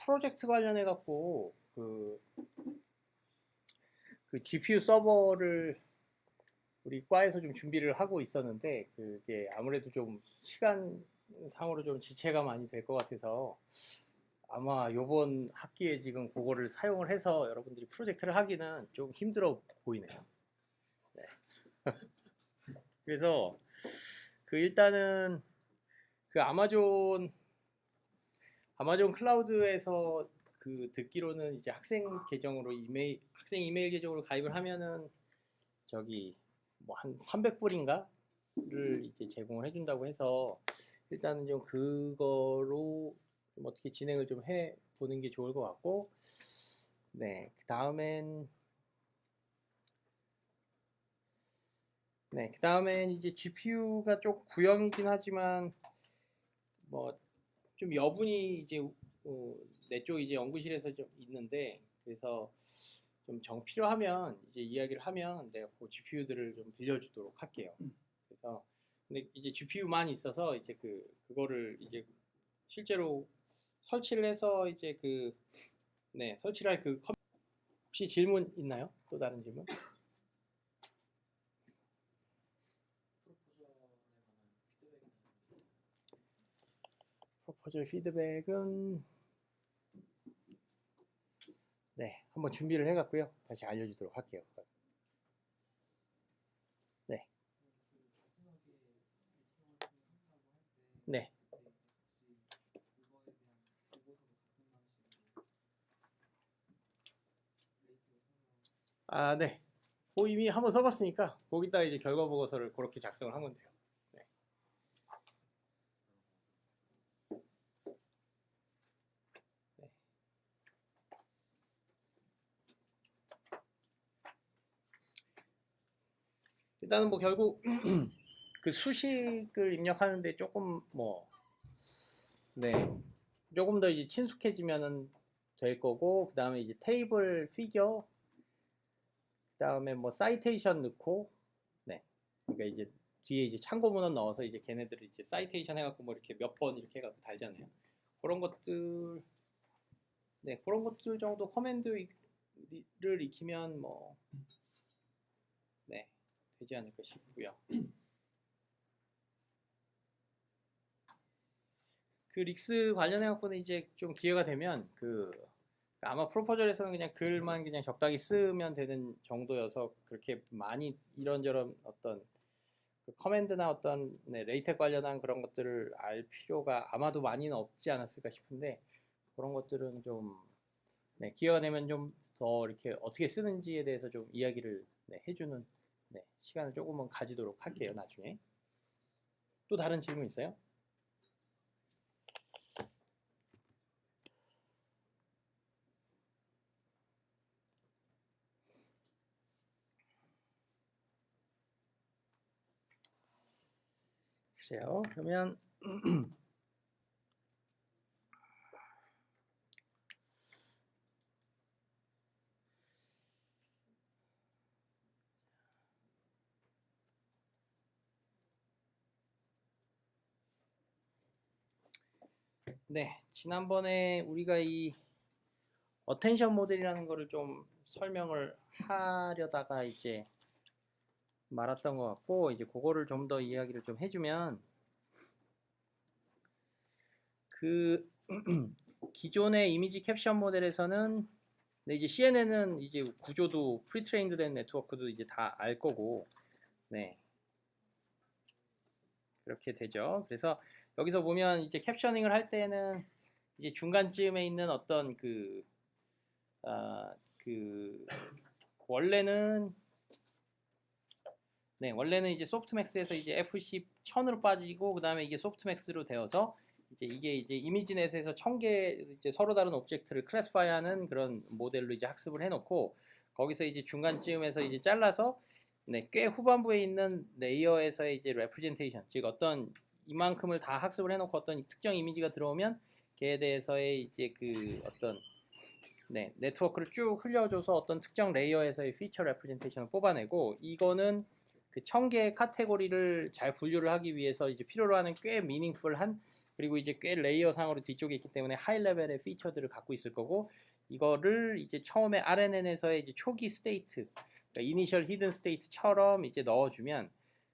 프로젝트 관련해 갖고 그 GPU 서버를 우리 과에서 좀 준비를 하고 있었는데 그게 아무래도 좀 시간상으로 좀 지체가 많이 될 것 같아서 아마 요번 학기에 지금 그거를 사용을 해서 여러분들이 프로젝트를 하기는 좀 힘들어 보이네요. 네. 그래서 그 일단은 그 아마존 클라우드에서 그 듣기로는 이제 학생 이메일 계정으로 가입을 하면은 저기 뭐 한 300불인가를 이제 제공을 해준다고 해서 일단은 좀 그거로 좀 어떻게 진행을 좀 해 보는 게 좋을 것 같고, 네, 그 다음엔 이제 GPU가 좀 구형이긴 하지만 뭐 좀 여분이 이제 내 쪽 이제 연구실에서 좀 있는데, 그래서 좀 정 필요하면 이제 이야기를 하면 내가 그 GPU들을 좀 빌려주도록 할게요. 그래서 근데 이제 GPU만 있어서 이제 그거를 이제 실제로 설치를 해서 이제 설치를 할 혹시 질문 있나요? 또 다른 질문? 프로포절 피드백은 네, 한번 준비를 해갖고요. 다시 알려주도록 할게요. 네. 네. 아, 네. 이미 한번 써봤으니까 거기다가 이제 결과 보고서를 그렇게 작성을 하면 돼요. 네. 네. 일단은 뭐 결국 그 수식을 입력하는데 조금 조금 더 이제 친숙해지면은 될 거고, 그 다음에 이제 테이블 피겨, 그 다음에 뭐 사이테이션 넣고, 네, 그러니까 이제 뒤에 이제 참고 문헌 넣어서 이제 걔네들을 이제 사이테이션 해갖고 뭐 이렇게 몇 번 이렇게 해갖고 달잖아요. 그런 것들, 네, 그런 것들 정도 커맨드를 익히면 네, 되지 않을까 싶고요. 그 릭스 관련해 갖고는 이제 좀 기회가 되면 아마 프로포절에서는 그냥 글만 그냥 적당히 쓰면 되는 정도여서 그렇게 많이 이런저런 어떤 커맨드나 어떤 레이텍 관련한 그런 것들을 알 필요가 아마도 많이는 없지 않았을까 싶은데, 그런 것들은 좀 기회가 되면 좀 더 이렇게 어떻게 쓰는지에 대해서 좀 이야기를 해주는 시간을 조금은 가지도록 할게요, 나중에. 또 다른 질문 있어요? 글쎄요. 그러면 네, 지난번에 우리가 이 어텐션 모델이라는 거를 좀 설명을 하려다가 이제 말았던 것 같고, 이제 그거를 좀 더 이야기를 좀 해주면, 그 기존의 이미지 캡션 모델에서는 이제 CNN은 이제 구조도 프리트레인드 된 네트워크도 이제 다 알 거고, 네, 그렇게 되죠. 그래서 여기서 보면 이제 캡셔닝을 할 때는 이제 중간쯤에 있는 어떤 원래는 원래는 이제 소프트맥스에서 이제 FC 1000으로 빠지고, 그 다음에 이게 소프트맥스로 되어서 이게 이제 이미지넷에서 1000개 이제 서로 다른 오브젝트를 클래스파이하는 그런 모델로 이제 학습을 해놓고, 거기서 이제 중간쯤에서 이제 잘라서 꽤 후반부에 있는 레이어에서의 이제 레프레젠테이션, 즉 어떤 이만큼을 다 학습을 해놓고 어떤 특정 이미지가 들어오면 걔에 대해서의 이제 어떤 네트워크를 쭉 흘려줘서 어떤 특정 레이어에서의 피처 레프레젠테이션을 뽑아내고, 이거는 그 1000개의 카테고리를 잘 분류를 하기 위해서 이제 필요로 하는 꽤 미닝풀한 그리고 이제 꽤 레이어 상으로 뒤쪽에 있기 때문에 하이 레벨의 피처들을 갖고 있을 거고, 이거를 이제 처음에 RNN에서의 이제 초기 스테이트, 그러니까 이니셜 히든 스테이트처럼 이제 넣어주면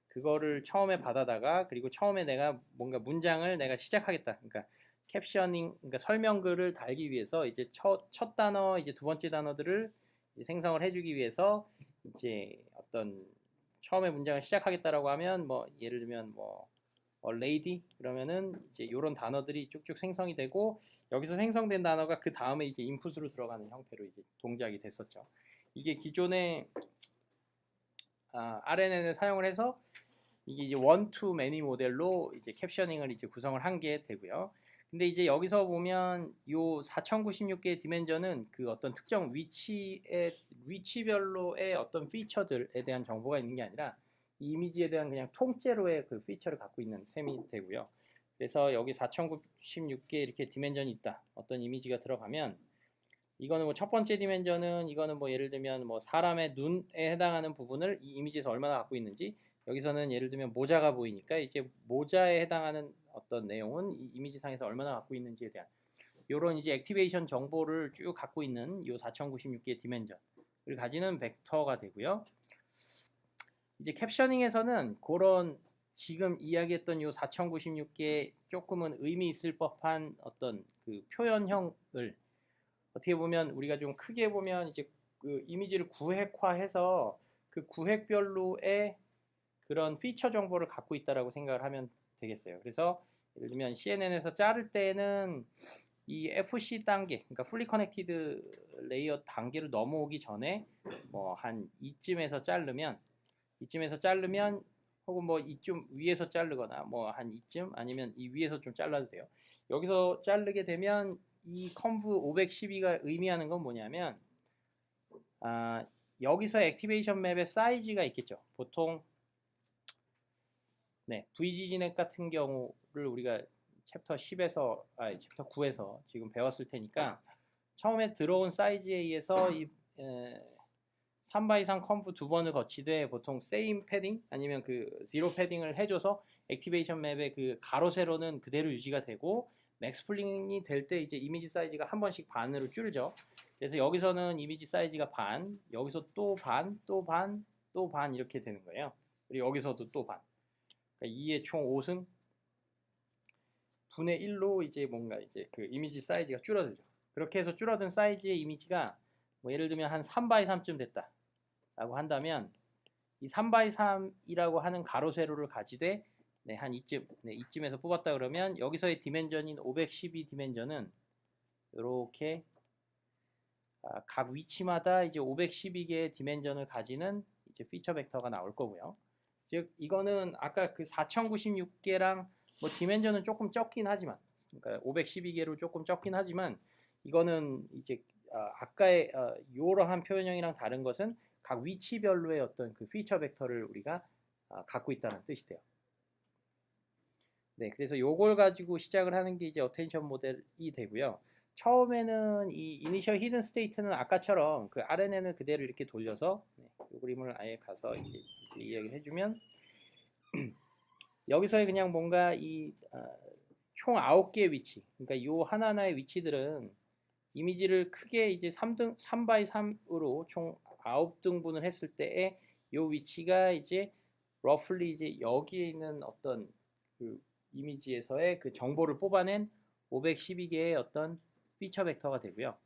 그거를 처음에 받아다가, 그리고 처음에 내가 뭔가 문장을 내가 시작하겠다. 그러니까 캡셔닝, 그러니까 설명글을 달기 위해서 이제 첫 단어, 이제 두 번째 단어들을 이제 생성을 해주기 위해서 이제 어떤 처음에 문장을 시작하겠다라고 하면 뭐 예를 들면 뭐 lady 그러면은 이제 이런 단어들이 쭉쭉 생성이 되고, 여기서 생성된 단어가 그 다음에 이제 인풋으로 들어가는 형태로 이제 동작이 됐었죠. 이게 기존의 RNN을 사용을 해서 이게 이제 one to many 모델로 이제 캡셔닝을 이제 구성을 한 게 되고요. 근데 이제 여기서 보면 요 4096개의 디멘전은 그 어떤 특정 위치별로의 어떤 피처들에 대한 정보가 있는 게 아니라 이 이미지에 대한 그냥 통째로의 그 피처를 갖고 있는 셈이 되고요. 그래서 여기 4096개 이렇게 디멘전이 있다. 어떤 이미지가 들어가면 이거는 뭐 첫 번째 디멘전은 이거는 뭐 예를 들면 뭐 사람의 눈에 해당하는 부분을 이 이미지에서 얼마나 갖고 있는지, 여기서는 예를 들면 모자가 보이니까 이제 모자에 해당하는 어떤 내용은 이 이미지상에서 얼마나 갖고 있는지에 대한 이런 이제 액티베이션 정보를 쭉 갖고 있는 이 4096개의 디멘전을 가지는 벡터가 되고요. 이제 캡셔닝에서는 그런 지금 이야기했던 이 4096개의 조금은 의미 있을 법한 어떤 그 표현형을 어떻게 보면 우리가 좀 크게 보면 이제 그 이미지를 구획화해서 그 구획별로의 그런 피처 정보를 갖고 있다라고 생각을 하면 되겠어요. 그래서 예를 들면 CNN에서 자를 때는 이 FC 단계, 그러니까 풀리 커넥티드 레이어 단계를 넘어오기 전에 뭐 한 이쯤에서 자르면 혹은 뭐 이쯤 위에서 자르거나 뭐 한 이쯤 아니면 이 위에서 좀 잘라도 돼요. 여기서 자르게 되면 이 컴브 512가 의미하는 건 뭐냐면 여기서 액티베이션 맵의 사이즈가 있겠죠. 보통 VGGNet 같은 경우를 우리가 챕터 10에서 챕터 9에서 지금 배웠을 테니까 처음에 들어온 사이즈에 의해서 이 3x3 컴프 두 번을 거치되 보통 same 패딩 아니면 그 zero 패딩을 해줘서 액티베이션 맵의 그 가로 세로는 그대로 유지가 되고 맥스플링이 될 때 이제 이미지 사이즈가 한 번씩 반으로 줄죠. 그래서 여기서는 이미지 사이즈가 반, 여기서 또 반, 또 반, 또 반 이렇게 되는 거예요. 그리고 여기서도 또 반. 그러니까 2의 총 5승 분의 1로 이제 뭔가 이제 그 이미지 사이즈가 줄어들죠. 그렇게 해서 줄어든 사이즈의 이미지가 뭐 예를 들면 한 3x3쯤 됐다 라고 한다면 이 3x3이라고 하는 가로 세로를 가지되 한 이쯤에서 뽑았다 그러면 여기서의 디멘전인 512 디멘전은 이렇게 각 위치마다 이제 512개의 디멘전을 가지는 이제 피처 벡터가 나올 거고요. 즉 이거는 아까 그 4096개랑 뭐 디멘전은 조금 적긴 하지만, 그러니까 512개로 조금 적긴 하지만 이거는 이제 아까의 이러한 표현형이랑 다른 것은 각 위치별로의 어떤 그 피처 벡터를 우리가 갖고 있다는 뜻이 돼요. 네, 그래서 요걸 가지고 시작을 하는 게 이제 어텐션 모델이 되고요. 처음에는 이 이니셜 히든 스테이트는 아까처럼 그 RNN을 그대로 이렇게 돌려서 이 그림을 아예 가서 이제 이야기를 해주면 여기서의 그냥 뭔가 이 총 9개의 위치, 그러니까 요 하나하나의 위치들은 이미지를 크게 이제 3x3으로 총 9등분을 했을 때에 요 위치가 이제 roughly 이제 여기에 있는 어떤 그 이미지에서의 그 정보를 뽑아낸 512개의 어떤 피처 벡터가 되고요.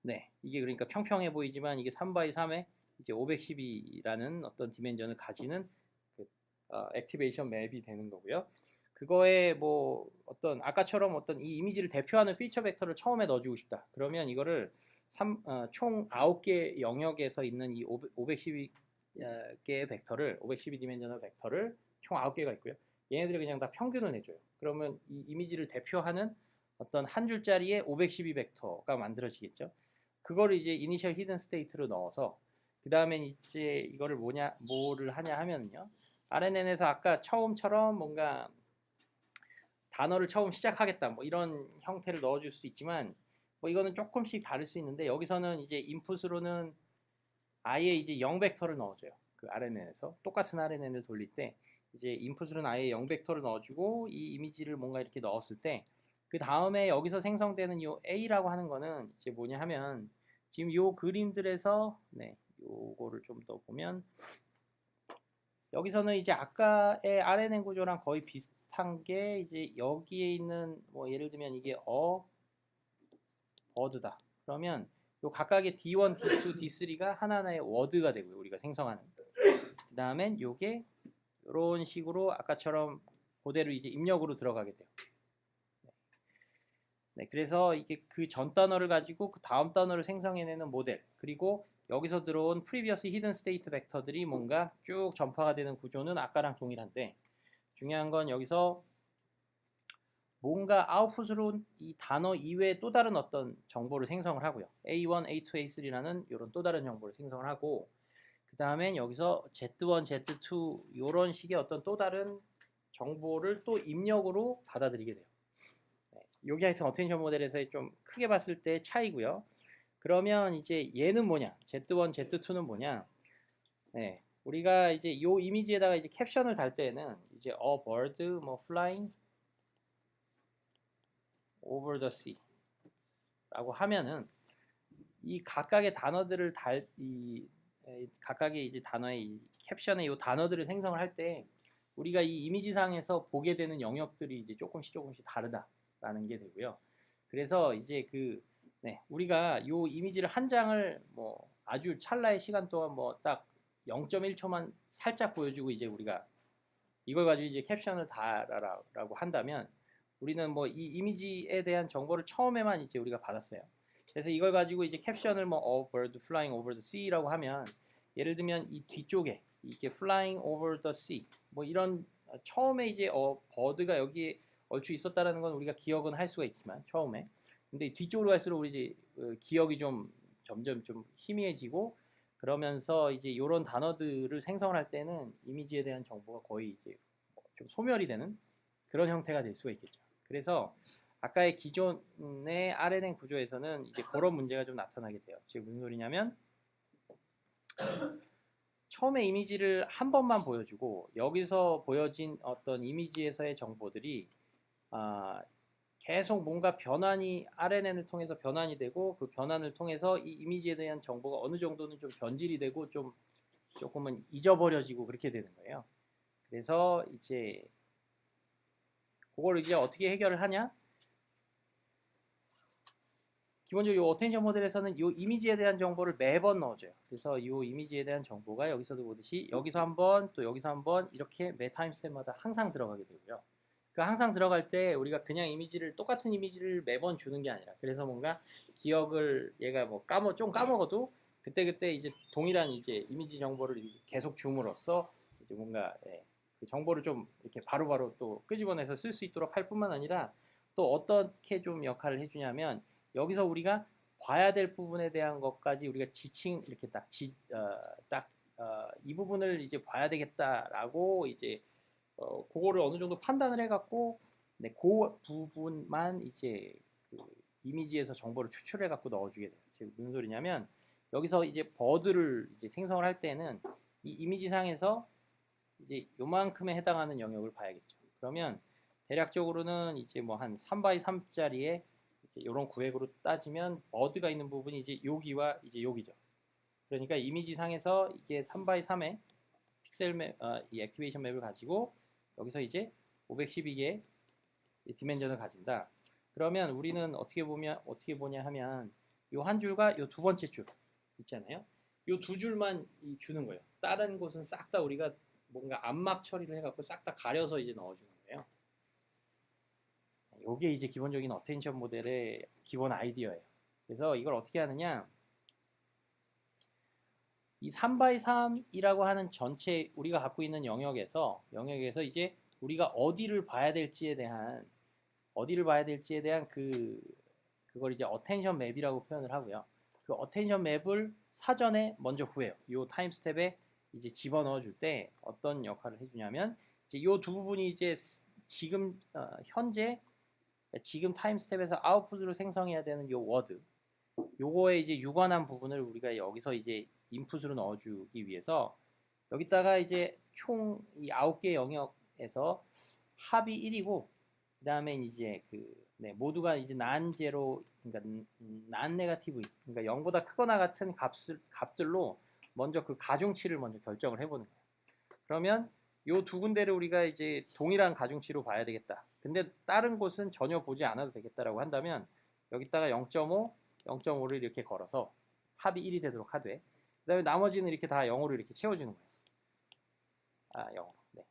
네, 이게 그러니까 평평해 보이지만 이게 3x3에 이제 512라는 어떤 디멘전을 가지는 그 액티베이션 맵이 되는 거고요. 그거에 뭐 어떤 아까처럼 어떤 이 이미지를 대표하는 피처 벡터를 처음에 넣어주고 싶다. 그러면 이거를 총 9개 영역에서 있는 이 512개의 벡터를 512 디멘전al 벡터를 총 9개가 있고요. 얘네들이 그냥 다 평균을 내줘요. 그러면 이 이미지를 대표하는 어떤 한 줄짜리의 512 벡터가 만들어지겠죠. 그거를 이제 이니셜 히든 스테이트로 넣어서 그 다음에 이제 이거를 뭐를 하냐 하면요. RNN에서 아까 처음처럼 뭔가 단어를 처음 시작하겠다 뭐 이런 형태를 넣어줄 수도 있지만 뭐 이거는 조금씩 다를 수 있는데 여기서는 이제 인풋으로는 아예 이제 0벡터를 넣어줘요. 그 RNN에서 똑같은 RNN을 돌릴 때 이제 인풋으로는 아예 0벡터를 넣어주고 이 이미지를 뭔가 이렇게 넣었을 때 그 다음에 여기서 생성되는 요 A라고 하는 거는 이제 뭐냐 하면 지금 요 그림들에서 네, 요거를 좀 더 보면 여기서는 이제 아까의 RNN 구조랑 거의 비슷한 게 이제 여기에 있는 뭐 예를 들면 이게 버드다. 그러면 요 각각의 D1, D2, D3가 하나하나의 워드가 되고요. 우리가 생성하는. 그 다음엔 요게 이런 식으로 아까처럼 그대로 이제 입력으로 들어가게 돼요. 네, 그래서 이게 그 전 단어를 가지고 그 다음 단어를 생성해내는 모델, 그리고 여기서 들어온 previous hidden state 벡터들이 뭔가 쭉 전파가 되는 구조는 아까랑 동일한데 중요한 건 여기서 뭔가 아웃풋으로 이 단어 이외에 또 다른 어떤 정보를 생성을 하고요. A1, A2, A3라는 이런 또 다른 정보를 생성을 하고 그 다음엔 여기서 Z1, Z2 이런 식의 어떤 또 다른 정보를 또 입력으로 받아들이게 돼요. 요게 하여튼 어텐션 모델에서의 좀 크게 봤을 때 차이고요. 그러면 이제 얘는 뭐냐? Z1, Z2는 뭐냐? 네, 우리가 이제 요 이미지에다가 이제 캡션을 달 때는 이제 a bird 뭐 flying over the sea 라고 하면은 이 각각의 단어들을 각각의 이제 단어의 이 캡션의 요 단어들을 생성을 할 때 우리가 이 이미지상에서 보게 되는 영역들이 이제 조금씩 다르다라는 게 되고요. 그래서 이제 우리가 요 이미지를 한 장을 뭐 아주 찰나의 시간 동안 뭐 딱 0.1초만 살짝 보여주고 이제 우리가 이걸 가지고 이제 캡션을 달아라라고 한다면 우리는 뭐 이 이미지에 대한 정보를 처음에만 이제 우리가 받았어요. 그래서 이걸 가지고 이제 캡션을 뭐 a bird flying over the sea라고 하면 예를 들면 이 뒤쪽에 이게 flying over the sea 뭐 이런 처음에 이제 버드가 여기에 얼추 있었다라는 건 우리가 기억은 할 수가 있지만 처음에 근데 뒤쪽으로 갈수록 우리 이제 기억이 좀 점점 좀 희미해지고 그러면서 이제 이런 단어들을 생성을 할 때는 이미지에 대한 정보가 거의 이제 좀 소멸이 되는 그런 형태가 될 수가 있겠죠. 그래서 아까의 기존의 RNN 구조에서는 이제 그런 문제가 좀 나타나게 돼요. 지금 무슨 소리냐면 처음에 이미지를 한 번만 보여주고 여기서 보여진 어떤 이미지에서의 정보들이 계속 뭔가 변환이 RNN을 통해서 변환이 되고 그 변환을 통해서 이 이미지에 대한 정보가 어느 정도는 좀 변질이 되고 좀 조금은 잊어버려지고 그렇게 되는 거예요. 그래서 이제 그걸 이제 어떻게 해결을 하냐? 기본적으로 이 어텐션 모델에서는 이 이미지에 대한 정보를 매번 넣어줘요. 그래서 이 이미지에 대한 정보가 여기서도 보듯이 여기서 한번 또 여기서 한번 이렇게 매 타임스텝마다 항상 들어가게 되고요. 그 항상 들어갈 때 우리가 그냥 똑같은 이미지를 매번 주는 게 아니라 그래서 뭔가 기억을 얘가 뭐 좀 까먹어도 그때 이제 동일한 이제 이미지 정보를 계속 줌으로써 이제 뭔가 그 정보를 좀 이렇게 바로바로 또 끄집어내서 쓸 수 있도록 할 뿐만 아니라 또 어떻게 좀 역할을 해주냐면 여기서 우리가 봐야 될 부분에 대한 것까지 우리가 지칭 이렇게 이 부분을 이제 봐야 되겠다라고 이제 그거를 어느 정도 판단을 해갖고 네, 그 부분만 이제 그 이미지에서 정보를 추출해 갖고 넣어주게 돼요. 지금 무슨 소리냐면 여기서 이제 버드를 이제 생성을 할 때는 이 이미지상에서 이제 요만큼에 해당하는 영역을 봐야겠죠. 그러면 대략적으로는 이제 뭐 한 3x3짜리에 이런 구획으로 따지면 버드가 있는 부분이 이제 여기와 이제 여기죠. 그러니까 이미지 상에서 이게 3x3의 픽셀 맵, 이 액티베이션 맵을 가지고 여기서 이제 512개의 디멘전을 가진다. 그러면 우리는 어떻게 보냐 하면 요 한 줄과 요 두 번째 줄 있잖아요. 요 두 줄만 주는 거예요. 다른 곳은 싹 다 우리가 뭔가 암막 처리를 해갖고 싹 다 가려서 이제 넣어주는 거예요. 이게 이제 기본적인 어텐션 모델의 기본 아이디어예요. 그래서 이걸 어떻게 하느냐? 이 3x3이라고 하는 전체 우리가 갖고 있는 영역에서 이제 우리가 어디를 봐야 될지에 대한 그걸 이제 어텐션 맵이라고 표현을 하고요. 그 어텐션 맵을 사전에 먼저 구해요. 이 타임 스텝에 이제 집어넣어 줄 때 어떤 역할을 해주냐면 이제 이 두 부분이 이제 지금 현재 지금 타임 스텝에서 아웃풋으로 생성해야 되는 요 워드 요거에 이제 유관한 부분을 우리가 여기서 이제 인풋으로 넣어주기 위해서 여기다가 이제 총 이 9개 영역에서 합이 1이고 그 다음에 이제 모두가 이제 난 제로, 그러니까 난 네거티브, 그러니까 0보다 크거나 같은 값들로 먼저 그 가중치를 먼저 결정을 해보는 거예요. 그러면 요 두 군데를 우리가 이제 동일한 가중치로 봐야 되겠다. 근데 다른 곳은 전혀 보지 않아도 되겠다라고 한다면 여기다가 0.5, 0.5를 이렇게 걸어서 합이 1이 되도록 하되, 그다음에 나머지는 이렇게 다 0으로 이렇게 채워주는 거예요. 0으로. 네.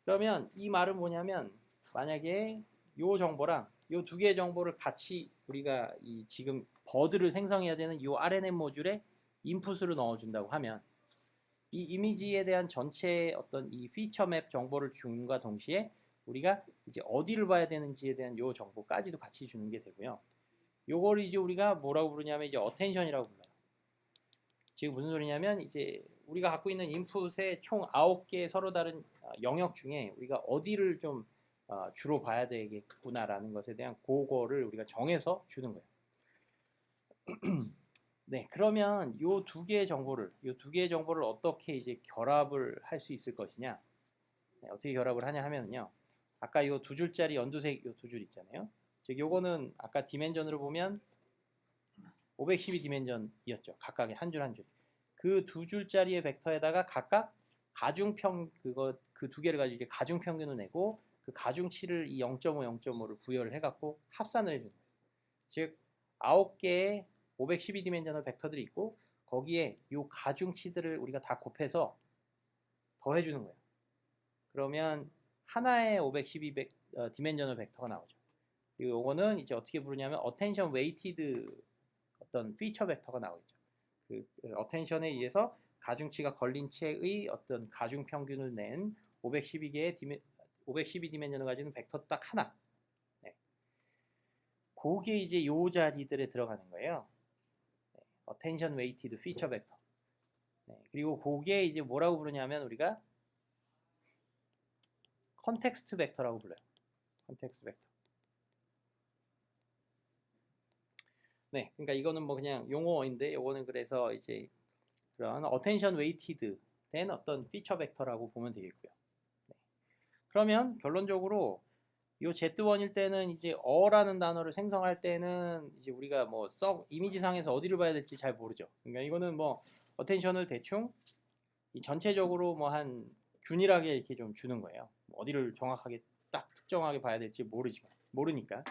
그러면 이 말은 뭐냐면 만약에 요 정보랑 요 두 개의 정보를 같이 우리가 이 지금 버드를 생성해야 되는 요 RNN 모듈에 인풋으로 넣어준다고 하면 이 이미지에 대한 전체 어떤 이 피처 맵 정보를 줌과 동시에 우리가 이제 어디를 봐야 되는지에 대한 요 정보까지도 같이 주는 게 되고요. 요걸 이제 우리가 뭐라고 부르냐면 이제 어텐션이라고 불러요. 지금 무슨 소리냐면 이제 우리가 갖고 있는 인풋의 총 9개 서로 다른 영역 중에 우리가 어디를 좀 주로 봐야 되겠구나라는 것에 대한 그거를 우리가 정해서 주는 거예요. 네, 그러면 요 두 개의 정보를 어떻게 이제 결합을 할 수 있을 것이냐? 네, 어떻게 결합을 하냐 하면요. 아까 요 두 줄짜리 연두색 요 두 줄 있잖아요. 즉 요거는 아까 디멘전으로 보면 512 디멘전이었죠. 각각의 한 줄 한 줄. 그 두 줄짜리의 벡터에다가 각각 가중평 그 두 개를 가지고 이제 가중평균을 내고 그 가중치를 이 0.5, 0.5를 부여를 해갖고 합산을 해주는 거예요. 즉 9개의 512 디멘전al 벡터들이 있고 거기에 이 가중치들을 우리가 다 곱해서 더해주는 거예요. 그러면 하나의 512 디멘전al 벡터가 나오죠. 그리고 이거는 이제 어떻게 부르냐면 attention weighted 어떤 피처 벡터가 나오죠. 그 attention에 의해서 가중치가 걸린 채의 어떤 가중 평균을 낸 512 디멘전을 가지는 벡터 딱 하나. 네. 그게 이제 요 자리들에 들어가는 거예요. 네. attention weighted feature vector. 네. 그리고 그게 이제 뭐라고 부르냐면 우리가 컨텍스트 벡터라고 불러요. 컨텍스트 벡터. 네, 그러니까 이거는 뭐 그냥 용어인데, 요거는 그래서 이제 그런 attention weighted 된 어떤 피처 벡터라고 보면 되겠고요. 네. 그러면 결론적으로 요 Z1일 때는 이제 어라는 단어를 생성할 때는 이제 우리가 뭐 썩 이미지상에서 어디를 봐야 될지 잘 모르죠. 그러니까 이거는 뭐 attention을 대충 이 전체적으로 뭐 한 균일하게 이렇게 좀 주는 거예요. 어디를 정확하게 딱 특정하게 봐야 될지 모르니까.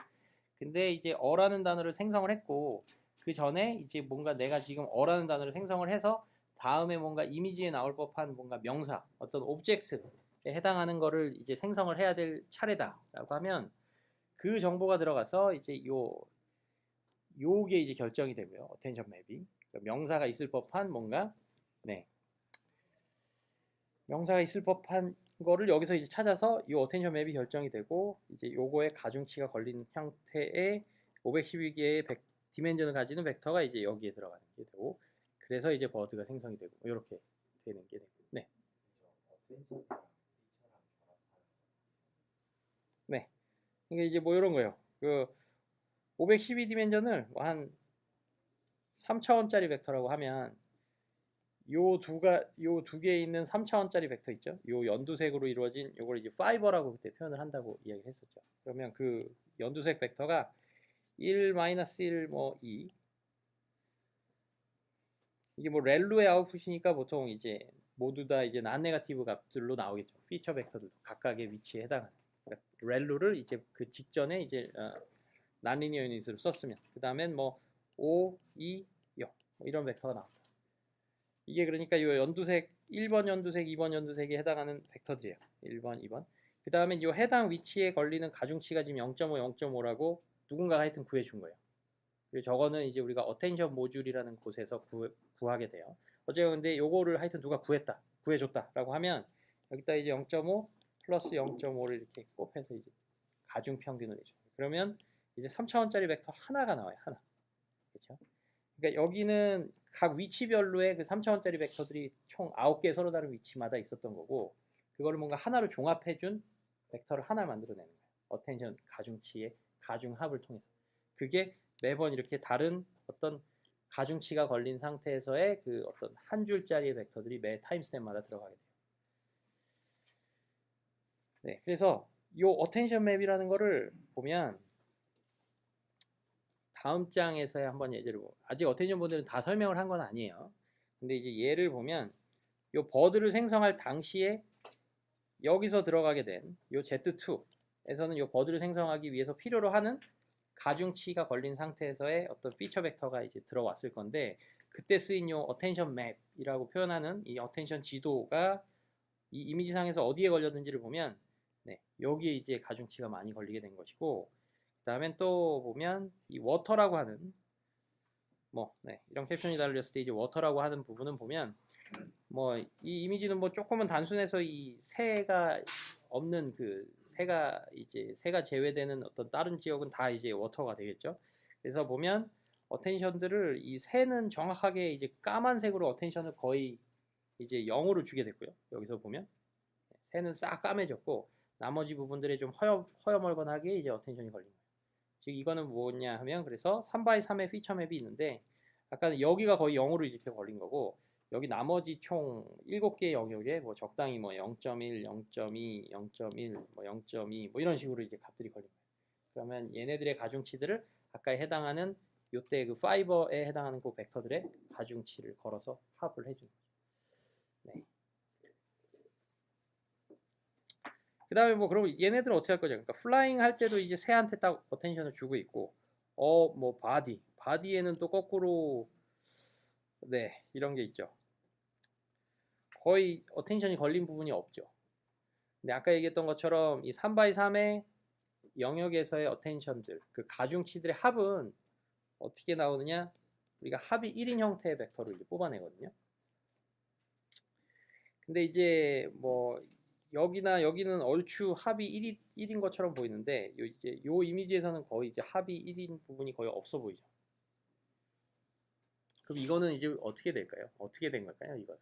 근데 이제 어라는 단어를 생성을 했고 그 전에 이제 뭔가 내가 지금 어라는 단어를 생성을 해서 다음에 뭔가 이미지에 나올 법한 뭔가 명사, 어떤 오브젝트에 해당하는 거를 이제 생성을 해야 될 차례다라고 하면 그 정보가 들어가서 이제 요게 이제 결정이 되고요. 어텐션 맵이 명사가 있을 법한 뭔가 명사가 있을 법한 거를 여기서 이제 찾아서 이 어텐션 맵이 결정이 되고 이제 요거의 가중치가 걸린 형태의 512개의 디멘전을 가지는 벡터가 이제 여기에 들어가는 게 되고 그래서 이제 버드가 생성이 되고 이렇게 되는 게 되고 네. 네. 이게 이제 뭐 이런 거예요. 그 512 디멘전을 한 3차원짜리 벡터라고 하면 요 두 개에 있는 3차원짜리 벡터 있죠. 요 연두색으로 이루어진 요걸 이제 파이버라고 그때 표현을 한다고 이야기를 했었죠. 그러면 그 연두색 벡터가 1-1 뭐 2 이게 뭐 렐루의 아웃풋이니까 보통 이제 모두 다 이제 난 네거티브 값들로 나오겠죠. 피처 벡터들도 각각의 위치에 해당하는. 그러니까 렐루를 이제 그 직전에 이제 난 리니어 유닛으로 썼으면 그 다음엔 뭐 5, 2, 0 뭐 이런 벡터가 나옵니다. 이게 그러니까 이 연두색 1번 연두색, 2번 연두색에 해당하는 벡터들이에요. 1번, 2번. 그 다음에 이 해당 위치에 걸리는 가중치가 지금 0.5, 0.5라고 누군가가 하여튼 구해준 거예요. 그리고 저거는 이제 우리가 어텐션 모듈이라는 곳에서 구하게 돼요. 어쨌든 근데 요거를 하여튼 누가 구해줬다라고 하면 여기다 이제 0.5 플러스 0.5를 이렇게 곱해서 이제 가중 평균을 해줘. 그러면 이제 3차원짜리 벡터 하나가 나와요. 하나. 그렇죠? 그러니까 여기는 각 위치별로의 그 3차원짜리 벡터들이 총 9개 서로 다른 위치마다 있었던 거고 그거를 뭔가 하나로 종합해준 벡터를 하나를 만들어내는 거예요. 어텐션 가중치의 가중합을 통해서. 그게 매번 이렇게 다른 어떤 가중치가 걸린 상태에서의 그 어떤 한 줄짜리의 벡터들이 매 타임스텝마다 들어가게 돼요. 네, 그래서 이 어텐션 맵이라는 거를 보면 다음 장에서 한번 예제를 보고, 아직 어텐션 모델은 다 설명을 한 건 아니에요. 근데 이제 얘를 보면 이 버드를 생성할 당시에 여기서 들어가게 된 이 Z2에서는 이 버드를 생성하기 위해서 필요로 하는 가중치가 걸린 상태에서의 어떤 피처 벡터가 이제 들어왔을 건데, 그때 쓰인 이 어텐션 맵이라고 표현하는 이 어텐션 지도가 이 이미지상에서 어디에 걸렸는지를 보면, 네, 여기에 이제 가중치가 많이 걸리게 된 것이고, 그 다음엔 또 보면 이 워터라고 하는 네, 이런 캡션이 달렸을 때 이제 워터라고 하는 부분은 보면 이 이미지는 조금은 단순해서 이 새가 없는 그 새가 제외되는 어떤 다른 지역은 다 이제 워터가 되겠죠. 그래서 보면 어텐션들을 이 새는 정확하게 이제 까만색으로 어텐션을 거의 이제 0으로 주게 됐고요. 여기서 보면 새는 싹 까매졌고 나머지 부분들에 좀 허여멀건하게 이제 어텐션이 걸린 거예요. 즉 이거는 뭐냐 하면, 그래서 3x3의 피처 맵이 있는데 아까 여기가 거의 0으로 이렇게 걸린 거고, 여기 나머지 총 7개의 영역에 적당히 0.1, 0.2, 0.1, 0.2 이런 식으로 이제 값들이 걸린 거예요. 그러면 얘네들의 가중치들을 아까에 해당하는 요때 그 파이버에 해당하는 그 벡터들의 가중치를 걸어서 합을 해주는 거죠. 네. 그 다음에 그럼 얘네들은 어떻게 할 거죠? 그러니까 플라잉 할 때도 이제 새한테 딱 어텐션을 주고 있고, 바디에는 또 거꾸로, 네, 이런 게 있죠. 거의 어텐션이 걸린 부분이 없죠. 근데 아까 얘기했던 것처럼 이 3x3의 영역에서의 어텐션들, 그 가중치들의 합은 어떻게 나오느냐? 우리가 합이 1인 형태의 벡터를 이제 뽑아내거든요. 근데 이제 여기나 여기는 얼추 합이 1인 것처럼 보이는데, 요 이미지에서는 거의 이제 합이 1인 부분이 거의 없어 보이죠. 그럼 이거는 이제 어떻게 될까요? 어떻게 된 걸까요, 이거?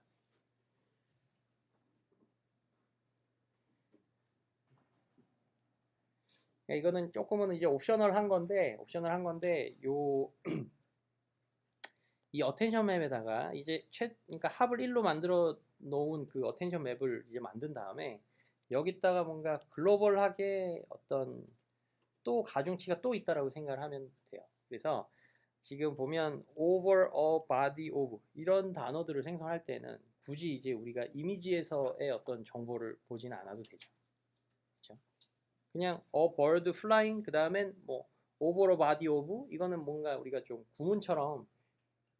이거는 조금은 이제 옵셔널한 건데, 이 어텐션 맵에다가 이제 그러니까 합을 1로 만들어 놓은 그 어텐션 맵을 이제 만든 다음에 여기다가 뭔가 글로벌하게 어떤 또 가중치가 또 있다라고 생각을 하면 돼요. 그래서 지금 보면 over a body of 이런 단어들을 생성할 때는 굳이 이제 우리가 이미지에서의 어떤 정보를 보지는 않아도 되죠. 그렇죠? 그냥 a bird flying 그 다음엔 over a body of 이거는 뭔가 우리가 좀 구문처럼,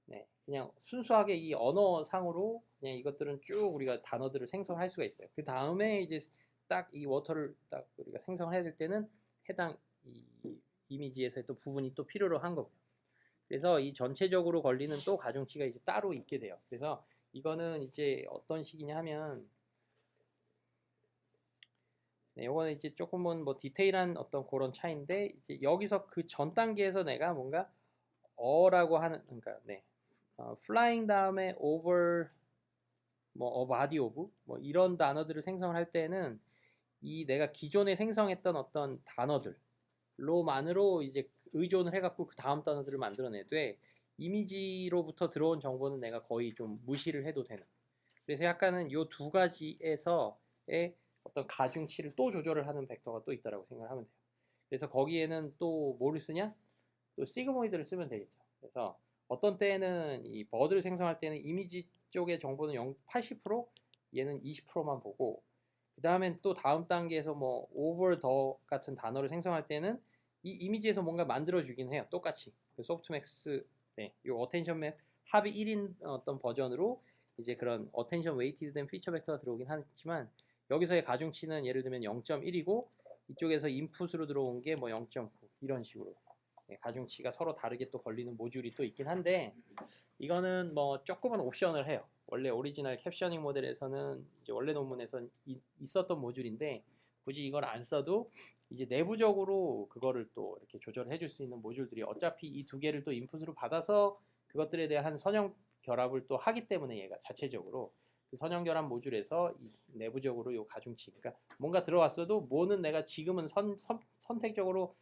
네, 그냥 순수하게 이 언어상으로 그냥 이것들은 쭉 우리가 단어들을 생성할 수가 있어요. 그 다음에 이제 딱 이 워터를 딱 우리가 생성해야 될 때는 해당 이 이미지에서의 또 부분이 또 필요로 한 거고요. 그래서 이 전체적으로 걸리는 또 가중치가 이제 따로 있게 돼요. 그래서 이거는 이제 어떤 식이냐 하면, 네, 요거는 이제 조금은 디테일한 어떤 그런 차이인데, 이제 여기서 그 전 단계에서 내가 뭔가 어라고 하는, 그러니까 네, flying 다음에 over a body of 이런 단어들을 생성을 할 때는 이 내가 기존에 생성했던 어떤 단어들로만으로 이제 의존을 해갖고 그 다음 단어들을 만들어내되, 이미지로부터 들어온 정보는 내가 거의 좀 무시를 해도 되는. 그래서 약간은 요 두 가지에서의 어떤 가중치를 또 조절을 하는 벡터가 또 있다라고 생각을 하면 돼요. 그래서 거기에는 또 뭐를 쓰냐? 또 시그모이드를 쓰면 되겠죠. 그래서 어떤 때는 이 버드를 생성할 때는 이미지 쪽의 정보는 80%, 얘는 20%만 보고, 그 다음엔 또 다음 단계에서 over the 같은 단어를 생성할 때는 이 이미지에서 뭔가 만들어주긴 해요. 똑같이 그 소프트맥스, 네, 이 어텐션 맵 합이 1인 어떤 버전으로 이제 그런 어텐션 웨이티드 된 피처 벡터가 들어오긴 하지만, 여기서의 가중치는 예를 들면 0.1이고 이쪽에서 인풋으로 들어온 게 0.9 이런 식으로, 네, 가중치가 서로 다르게 또 걸리는 모듈이 또 있긴 한데, 이거는 조금은 옵션을 해요. 원래 오리지널 캡셔닝 모델에서는 이제 원래 논문에선 있었던 모듈인데, 굳이 이걸 안 써도 이제 내부적으로 그거를 또 이렇게 조절해 줄 수 있는 모듈들이 어차피 이 두 개를 또 인풋으로 받아서 그것들에 대한 선형 결합을 또 하기 때문에, 얘가 자체적으로 그 선형 결합 모듈에서 이 내부적으로 요 가중치, 그러니까 뭔가 들어왔어도 뭐는 내가 지금은 선택적으로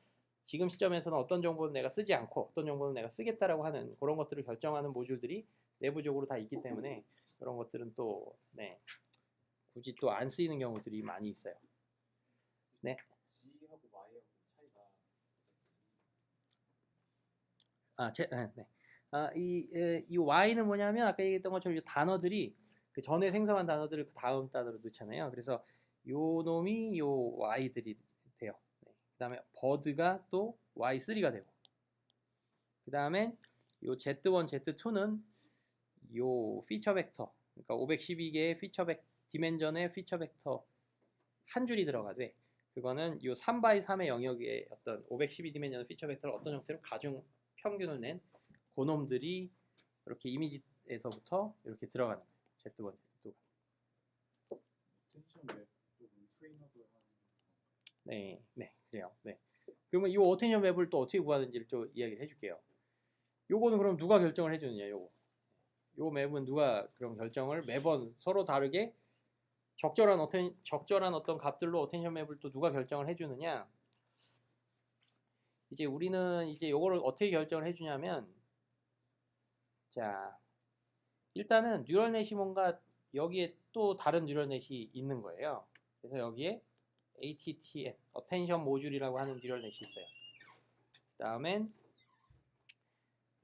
지금 시점에서는 어떤 정보는 내가 쓰지 않고 어떤 정보는 내가 쓰겠다라고 하는 그런 것들을 결정하는 모듈들이 내부적으로 다 있기 때문에 그런 것들은 또 네, 굳이 또 안 쓰이는 경우들이 많이 있어요. 네. G하고 Y하고 차이가 네. 이 Y는 뭐냐면 아까 얘기했던 것처럼 이 단어들이 그 전에 생성한 단어들을 그 다음 단어로 넣잖아요. 그래서 요 놈이 요 Y들이 돼요. 네. 그다음에 버드가 또 Y3가 되고, 그다음에 요 Z1, Z2는 요 피처 벡터, 그러니까 512개의 피처 디멘전의 피처 벡터 한 줄이 들어가되, 그거는 요 3x3의 영역의 어떤 512 디멘전의 피처 벡터를 어떤 형태로 가중 평균을 낸 그놈들이 이렇게 이미지에서부터 이렇게 들어가는 거예요. Z1, Z2가. 어텐션 웹도 트레이너도 하는 네, 네, 그래요. 네. 그러면 이 어텐션 맵을 또 어떻게 구하는지를 좀 이야기를 해줄게요. 요거는 그럼 누가 결정을 해주느냐, 요거. 요 맵은 누가 그럼 결정을 매번 서로 다르게 적절한 어떤 값들로 어텐션 맵을 또 누가 결정을 해주느냐. 이제 우리는 이제 요거를 어떻게 결정을 해주냐면, 자, 일단은 뉴럴넷이 뭔가 여기에 또 다른 뉴럴넷이 있는 거예요. 그래서 여기에 ATTN, 어텐션 모듈이라고 하는 뉴럴넷이 있어요. 그 다음엔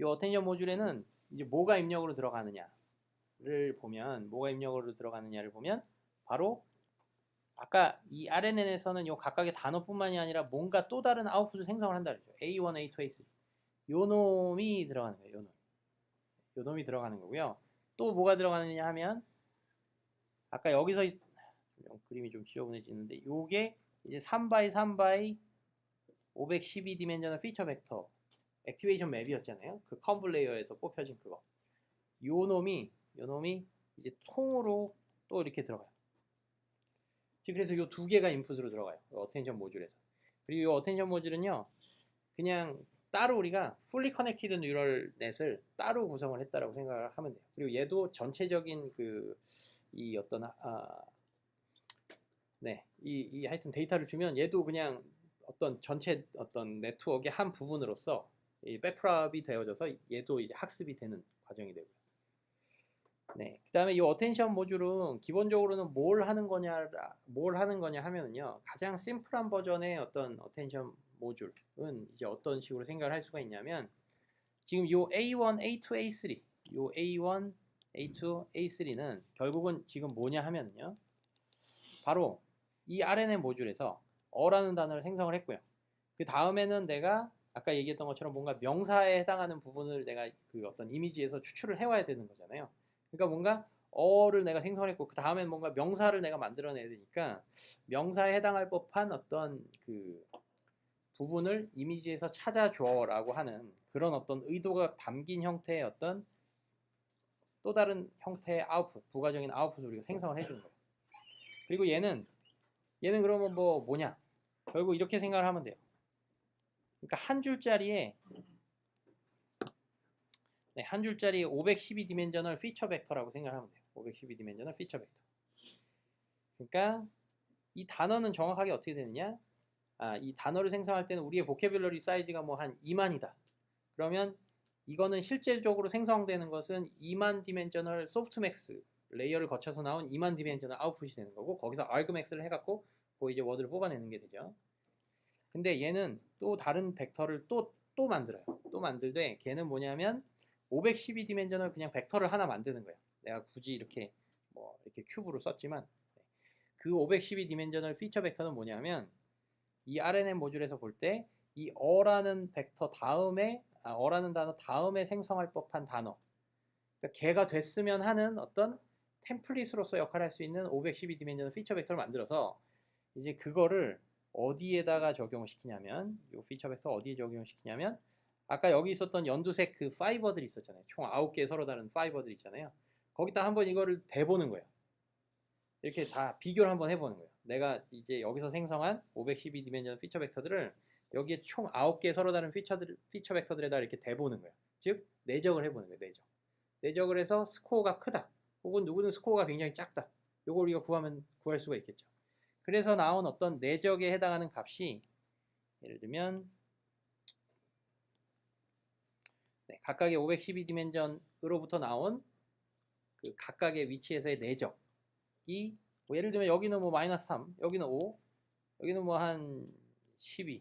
이 어텐션 모듈에는 이제 뭐가 입력으로 들어가느냐를 보면, 바로 아까 이 RNN에서는 요 각각의 단어뿐만이 아니라 뭔가 또 다른 아웃풋을 생성을 한다 그랬죠. A1, A2, A3. 요 놈이 들어가는 거예요. 요 놈이 들어가는 거고요. 또 뭐가 들어가느냐 하면, 아까 여기서 그림이 좀 지저분해지는데, 요게 이제 3x3x 512 디멘전al 피처 벡터 액티베이션 맵이었잖아요. 그 컨브 레이어에서 뽑혀진 그거. 요 놈이 이제 통으로 또 이렇게 들어가요. 그래서 요 두 개가 인풋으로 들어가요. 어텐션 모듈에서. 그리고 이 어텐션 모듈은요, 그냥 따로 우리가 fully connected neural net을 따로 구성을 했다라고 생각을 하면 돼요. 그리고 얘도 전체적인 이 어떤 이 하여튼 데이터를 주면 얘도 그냥 어떤 전체 어떤 네트워크의 한 부분으로서 이 백프랍이 되어져서 얘도 이제 학습이 되는 과정이 되고요. 네, 그다음에 이 어텐션 모듈은 기본적으로는 뭘 하는 거냐 하면은요, 가장 심플한 버전의 어떤 어텐션 모듈은 이제 어떤 식으로 생각을 할 수가 있냐면, 지금 요 A1, A2, A3, 요 A1, A2, A3는 결국은 지금 뭐냐 하면은요, 바로 이 RNN 모듈에서 어라는 단어를 생성을 했고요. 그 다음에는 내가 아까 얘기했던 것처럼 뭔가 명사에 해당하는 부분을 내가 그 어떤 이미지에서 추출을 해와야 되는 거잖아요. 그러니까 뭔가 어를 내가 생성했고 그 다음엔 뭔가 명사를 내가 만들어내야 되니까 명사에 해당할 법한 어떤 그 부분을 이미지에서 찾아줘라고 하는 그런 어떤 의도가 담긴 형태의 어떤 또 다른 형태의 아웃풋, 부가적인 아웃풋을 우리가 생성을 해주는 거예요. 그리고 얘는 그러면 뭐냐? 결국 이렇게 생각을 하면 돼요. 그러니까 한 줄짜리에 512 디멘저널 피처 벡터라고 생각하면 돼요. 512 디멘저널 피처 벡터. 그러니까 이 단어는 정확하게 어떻게 되느냐? 이 단어를 생성할 때는 우리의 보캐뷸러리 사이즈가 뭐 한 2만이다. 그러면 이거는 실제적으로 생성되는 것은 2만 디멘저널 소프트맥스 레이어를 거쳐서 나온 2만 디멘저널 아웃풋이 되는 거고, 거기서 argmax를 해갖고 그 이제 워드를 뽑아내는 게 되죠. 근데 얘는 또 다른 벡터를 또 만들어요. 또 만들되 걔는 뭐냐면 512 디멘저널 그냥 벡터를 하나 만드는 거예요. 내가 굳이 이렇게 이렇게 큐브로 썼지만, 그 512 디멘저널 피처 벡터는 뭐냐면 이 RNN 모듈에서 볼 때 이 어라는 벡터 다음에 어라는 단어 다음에 생성할 법한 단어, 그러니까 걔가 됐으면 하는 어떤 템플릿으로서 역할을 할 수 있는 512 디멘저널 피처 벡터를 만들어서 이제 그거를 어디에다가 적용을 시키냐면, 이 피처 벡터 어디에 적용을 시키냐면, 아까 여기 있었던 연두색 그 파이버들이 있었잖아요. 총 9개 서로 다른 파이버들 있잖아요. 거기다 한번 이거를 대보는 거예요. 이렇게 다 비교를 한번 해보는 거예요. 내가 이제 여기서 생성한 512 디멘전 피처 벡터들을 여기에 총 9개 서로 다른 피처 벡터들에다 이렇게 대보는 거예요. 즉 내적을 해보는 거예요. 내적을 해서 스코어가 크다, 혹은 누구는 스코어가 굉장히 작다, 이걸 우리가 구할 수가 있겠죠. 그래서 나온 어떤 내적에 해당하는 값이, 예를 들면 네, 각각의 512 디멘전으로부터 나온 그 각각의 위치에서의 내적이 뭐 예를 들면 여기는 뭐 마이너스 3, 여기는 5, 여기는 뭐 한 12,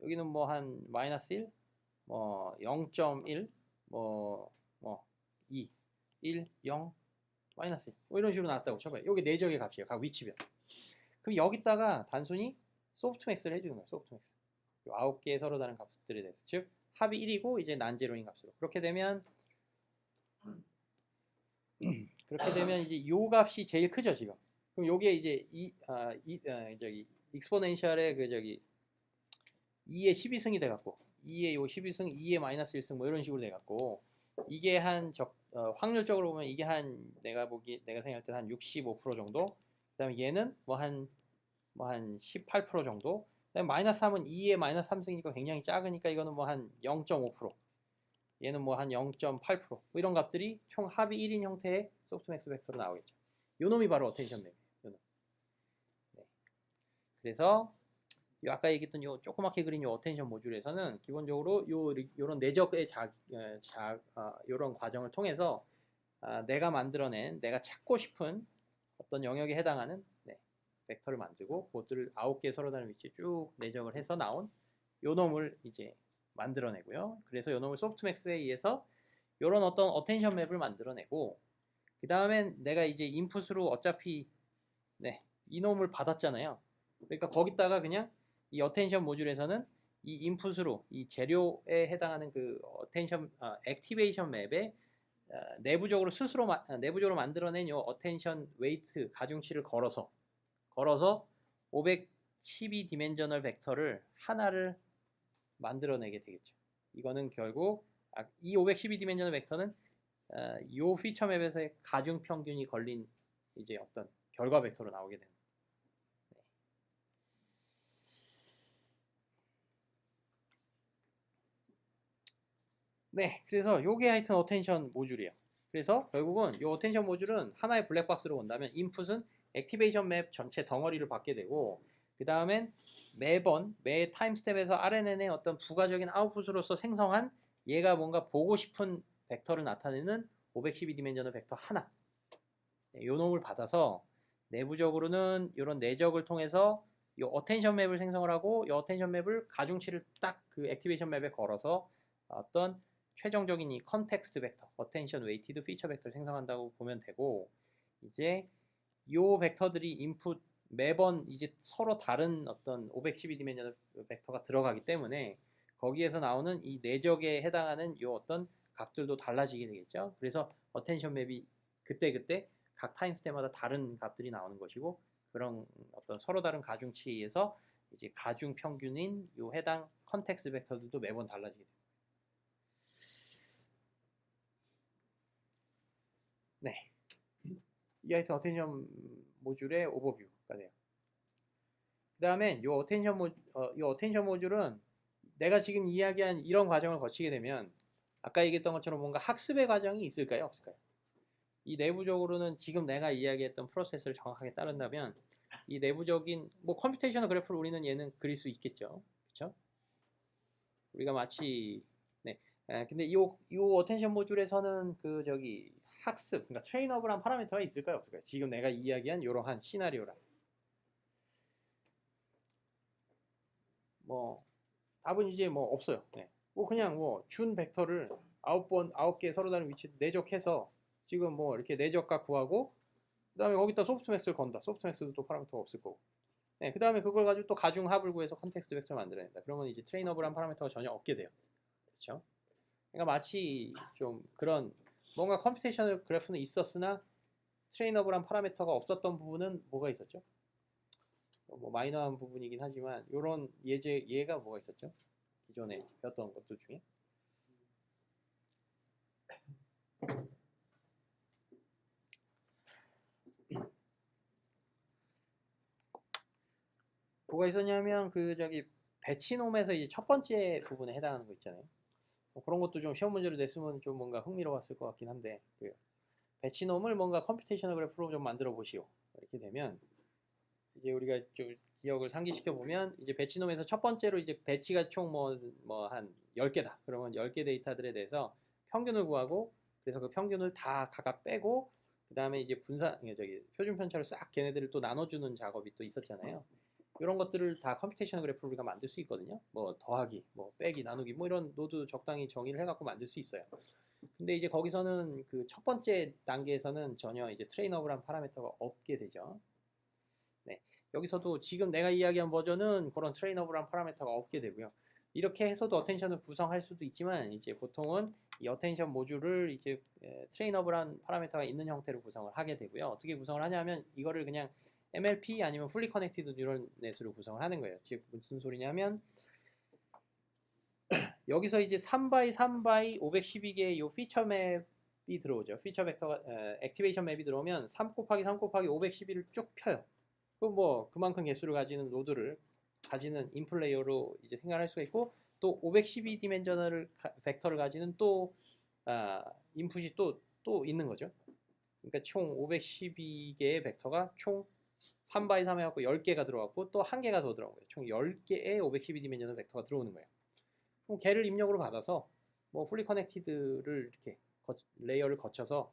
여기는 뭐 한 마이너스 1, 뭐 0.1, 뭐 2, 1, 0, 마이너스 1, 뭐 이런 식으로 나왔다고 쳐봐요. 여기 내적의 값이에요. 각 위치별. 그럼 여기다가 단순히 소프트맥스를 해주는 거예요. 소프트맥스. 9개의 서로 다른 값들에 대해서. 즉 합이 1이고 이제 난제로인 값으로. 그렇게 되면 이제 요 값이 제일 크죠 지금. 그럼 요게 이제 저기 익스포넨셜의 그 저기 2의 12승이 돼갖고 2의 요 12승, 2의 마이너스 1승 뭐 이런 식으로 돼갖고 이게 확률적으로 보면 이게 내가 생각할 때 한 65% 정도. 그다음에 얘는 뭐 한 18% 정도. 그다음에 마이너스 3은 2의 마이너스 3승이니까 굉장히 작으니까 이거는 뭐 한 0.5%. 얘는 뭐 한 0.8%. 뭐 이런 값들이 총 합이 1인 형태의 소프트맥스 벡터로 나오겠죠. 요 놈이 바로 어텐션 맵이에요. 요 놈. 네. 그래서 아까 얘기했던 요 조그맣게 그린 요 어텐션 모듈에서는 기본적으로 요런 내적의 요런 과정을 통해서 내가 만들어낸 내가 찾고 싶은 어떤 영역에 해당하는 벡터를 만들고 그것들을 9개 서로 다른 위치에 쭉 내적을 해서 나온 요 놈을 이제 만들어내고요. 그래서 요 놈을 소프트맥스에 의해서 요런 어떤 어텐션 맵을 만들어내고 그 다음엔 내가 이제 인풋으로 어차피 이 놈을 받았잖아요. 그러니까 거기다가 그냥 이 어텐션 모듈에서는 이 인풋으로 이 재료에 해당하는 그 어텐션 액티베이션 맵에 내부적으로 내부적으로 만들어낸 요 어텐션 웨이트 가중치를 걸어서 512 디멘저널 벡터를 하나를 만들어내게 되겠죠. 이거는 결국 이 512 디멘저널 벡터는 요 피처 맵에서의 가중 평균이 걸린 이제 어떤 결과 벡터로 나오게 됩니다. 네, 그래서 요게 하여튼 어텐션 모듈이에요. 그래서 결국은 요 어텐션 모듈은 하나의 블랙박스로 본다면 인풋은 액티베이션 맵 전체 덩어리를 받게 되고 그 다음엔 매 타임 스텝에서 RNN의 어떤 부가적인 아웃풋으로서 생성한 얘가 뭔가 보고 싶은 벡터를 나타내는 512 디멘저널 벡터 하나 요 놈을 받아서 내부적으로는 이런 내적을 통해서 이 어텐션 맵을 생성을 하고 이 어텐션 맵을 가중치를 딱 그 액티베이션 맵에 걸어서 어떤 최종적인 이 컨텍스트 벡터, 어텐션 웨이티드 피처 벡터를 생성한다고 보면 되고 이제 요 벡터들이 인풋 매번 이제 서로 다른 어떤 512 디멘저널 벡터가 들어가기 때문에 거기에서 나오는 이 내적에 해당하는 요 어떤 값들도 달라지게 되겠죠. 그래서 어텐션 맵이 그때 각 타임 스텝마다 다른 값들이 나오는 것이고 그런 어떤 서로 다른 가중치에 의해서 이제 가중 평균인 요 해당 컨텍스트 벡터들도 매번 달라지게 됩니다. 네. 이 하여튼 어텐션 모듈의 오버뷰가 돼요. 그 다음에 요 어텐션 모듈은 내가 지금 이야기한 이런 과정을 거치게 되면 아까 얘기했던 것처럼 뭔가 학습의 과정이 있을까요? 없을까요? 이 내부적으로는 지금 내가 이야기했던 프로세스를 정확하게 따른다면 이 내부적인 뭐 컴퓨테이셔널 그래프를 우리는 얘는 그릴 수 있겠죠. 그렇죠? 우리가 마치 근데 이 어텐션 모듈에서는 그 저기 학습, 그러니까 트레인업을한 파라미터가 있을까요? 없을까요? 지금 내가 이야기한 이러한 시나리오라. 뭐 답은 이제 뭐 없어요. 뭐 그냥 뭐 준 벡터를 9개 서로 다른 위치에 내적해서 지금 뭐 이렇게 내적값 구하고 그 다음에 거기다 소프트맥스를 건다. 소프트맥스도 또 파라미터가 없을 거고. 그 다음에 그걸 가지고 또 가중합을 구해서 컨텍스트 벡터를 만들어낸다. 그러면 이제 트레이너블한 파라미터가 전혀 없게 돼요. 그렇죠? 그러니까 마치 좀 그런 뭔가 컴퓨테이셔널 그래프는 있었으나 트레이너블한 파라미터가 없었던 부분은 뭐가 있었죠? 뭐 마이너한 부분이긴 하지만 이런 예가 뭐가 있었죠? 기존에 배웠던 것들 중에 뭐가 있었냐면 그 저기 배치놈에서 이제 첫 번째 부분에 해당하는 거 있잖아요. 뭐 그런 것도 좀 시험 문제로 냈으면 좀 뭔가 흥미로웠을 것 같긴 한데 그 배치놈을 뭔가 컴퓨테이셔널 그래프로 좀 만들어 보시오. 이렇게 되면 이제 우리가 좀 기억을 상기시켜 보면 이제 배치놈에서 첫 번째로 이제 배치가 총 뭐 한 10개다. 그러면 10개 데이터들에 대해서 평균을 구하고 그래서 그 평균을 다 각각 빼고 그다음에 이제 표준 편차를 싹 걔네들을 또 나눠주는 작업이 또 있었잖아요. 이런 것들을 다 컴퓨테이션 그래프를 우리가 만들 수 있거든요. 뭐 더하기, 뭐 빼기, 나누기 뭐 이런 노드 적당히 정의를 해갖고 만들 수 있어요. 근데 이제 거기서는 그 첫 번째 단계에서는 전혀 이제 트레이너블한 파라미터가 없게 되죠. 네. 여기서도 지금 내가 이야기한 버전은 그런 트레이너블한 파라미터가 없게 되고요. 이렇게 해서도 어텐션을 구성할 수도 있지만 이제 보통은 이 어텐션 모듈을 이제 트레이너블한 파라미터가 있는 형태로 구성을 하게 되고요. 어떻게 구성을 하냐면 이거를 그냥 MLP 아니면 풀리 커넥티드 뉴럴 넷으로 구성을 하는 거예요. 즉 무슨 소리냐면 여기서 이제 3x 3x 512개의 요 피처 맵이 들어오죠. 피처 벡터가 액티베이션 맵이 들어오면 3 곱하기 3 곱하기 512를 쭉 펴요. 그럼 뭐 그만큼 개수를 가지는 노드를 가지는 인풋 레이어로 이제 생각할 수가 있고 또 512 디멘셔널 벡터를 가지는 또 인풋이 또 있는 거죠. 그러니까 총 512개의 벡터가 총 3x 3 해갖고 10개가 들어갔고 또 1개가 더 들어온 거예요. 총 10개의 512 디멘셔널 벡터가 들어오는 거예요. 그럼 걔를 입력으로 받아서 뭐 풀리 커넥티드를 이렇게 레이어를 거쳐서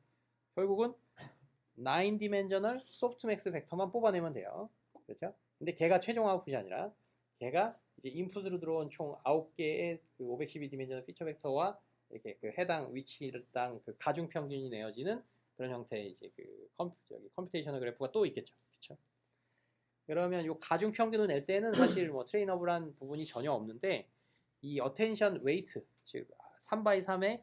결국은 9 디멘셔널 소프트맥스 벡터만 뽑아내면 돼요. 그렇죠? 근데 걔가 최종 아웃풋이 아니라 걔가 이제 인풋으로 들어온 총 9개의 그 512 디멘셔널 피처 벡터와 이렇게 그 해당 위치당 그 가중 평균이 내어지는 그런 형태의 이제 그 컴퓨테이셔널 그래프가 또 있겠죠. 그렇죠? 그러면 이 가중 평균을 낼 때는 사실 뭐 트레이너블한 부분이 전혀 없는데 이 어텐션 웨이트 즉 3x 3의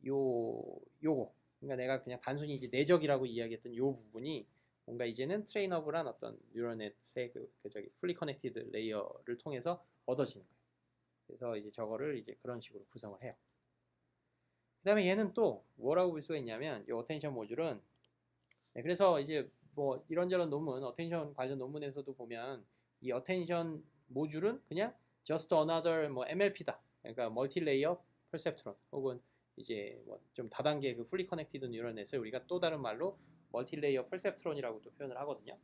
요거 그러니까 내가 그냥 단순히 이제 내적이라고 이야기했던 요 부분이 뭔가 이제는 트레이너블한 어떤 뉴럴넷의 저기 풀리 커넥티드 레이어를 통해서 얻어지는 거예요. 그래서 이제 저거를 이제 그런 식으로 구성을 해요. 그 다음에 얘는 또 뭐라고 볼 수가 있냐면 이 어텐션 모듈은 그래서 이제 뭐 이런저런 논문 어텐션 관련 논문에서도 보면 이 어텐션 모듈은 그냥 just another 뭐 MLP다. 그러니까 멀티 레이어 퍼셉트론 혹은 이제 뭐 좀 다단계 그 풀리 커넥티드 뉴럴 넷을 우리가 또 다른 말로 멀티 레이어 퍼셉트론이라고도 표현을 하거든요.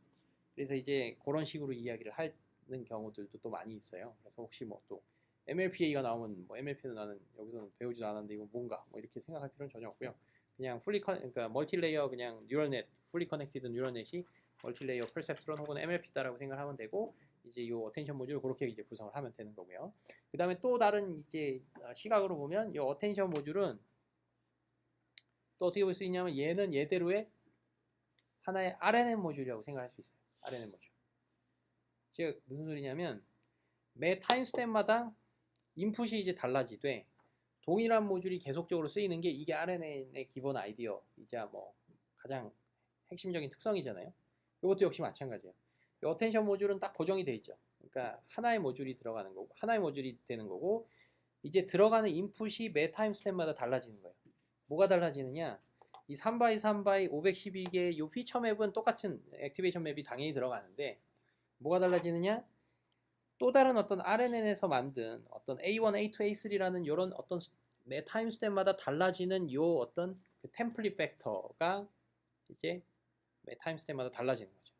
그래서 이제 그런 식으로 이야기를 하는 경우들도 또 많이 있어요. 그래서 혹시 뭐 또 MLPA가 나오면 뭐 MLP는 나는 여기서는 배우지도 않았는데 이건 뭔가 뭐 이렇게 생각할 필요는 전혀 없고요. 그냥 그러니까 멀티 레이어 그냥 뉴럴 넷 풀리 커넥티드 뉴럴 넷이 멀티 레이어 퍼셉트론 혹은 MLP다라고 생각하면 되고 이제 이 어텐션 모듈을 그렇게 이제 구성을 하면 되는 거고요. 그 다음에 또 다른 이제 시각으로 보면 이 어텐션 모듈은 또 어떻게 볼 수 있냐면 얘는 얘대로의 하나의 RNN 모듈이라고 생각할 수 있어요. RNN 모듈. 즉 무슨 소리냐면 매 타임스텝마다 인풋이 이제 달라지되 동일한 모듈이 계속적으로 쓰이는 게 이게 RNN의 기본 아이디어이자 뭐 가장 핵심적인 특성이잖아요. 이것도 역시 마찬가지예요. 이 어텐션 모듈은 딱 고정이 돼 있죠. 그러니까 하나의 모듈이 들어가는 거고 하나의 모듈이 되는 거고 이제 들어가는 인풋이 매 타임스텝마다 달라지는 거예요. 뭐가 달라지느냐? 이 3x 3x 512개의 이 피처 맵은 똑같은 액티베이션 맵이 당연히 들어가는데 뭐가 달라지느냐? 또 다른 어떤 RNN에서 만든 어떤 A1, A2, A3라는 이런 어떤 매 타임스텝마다 달라지는 요 어떤 그 템플릿 벡터가 이제 매 타임스텝마다 달라지는 거죠.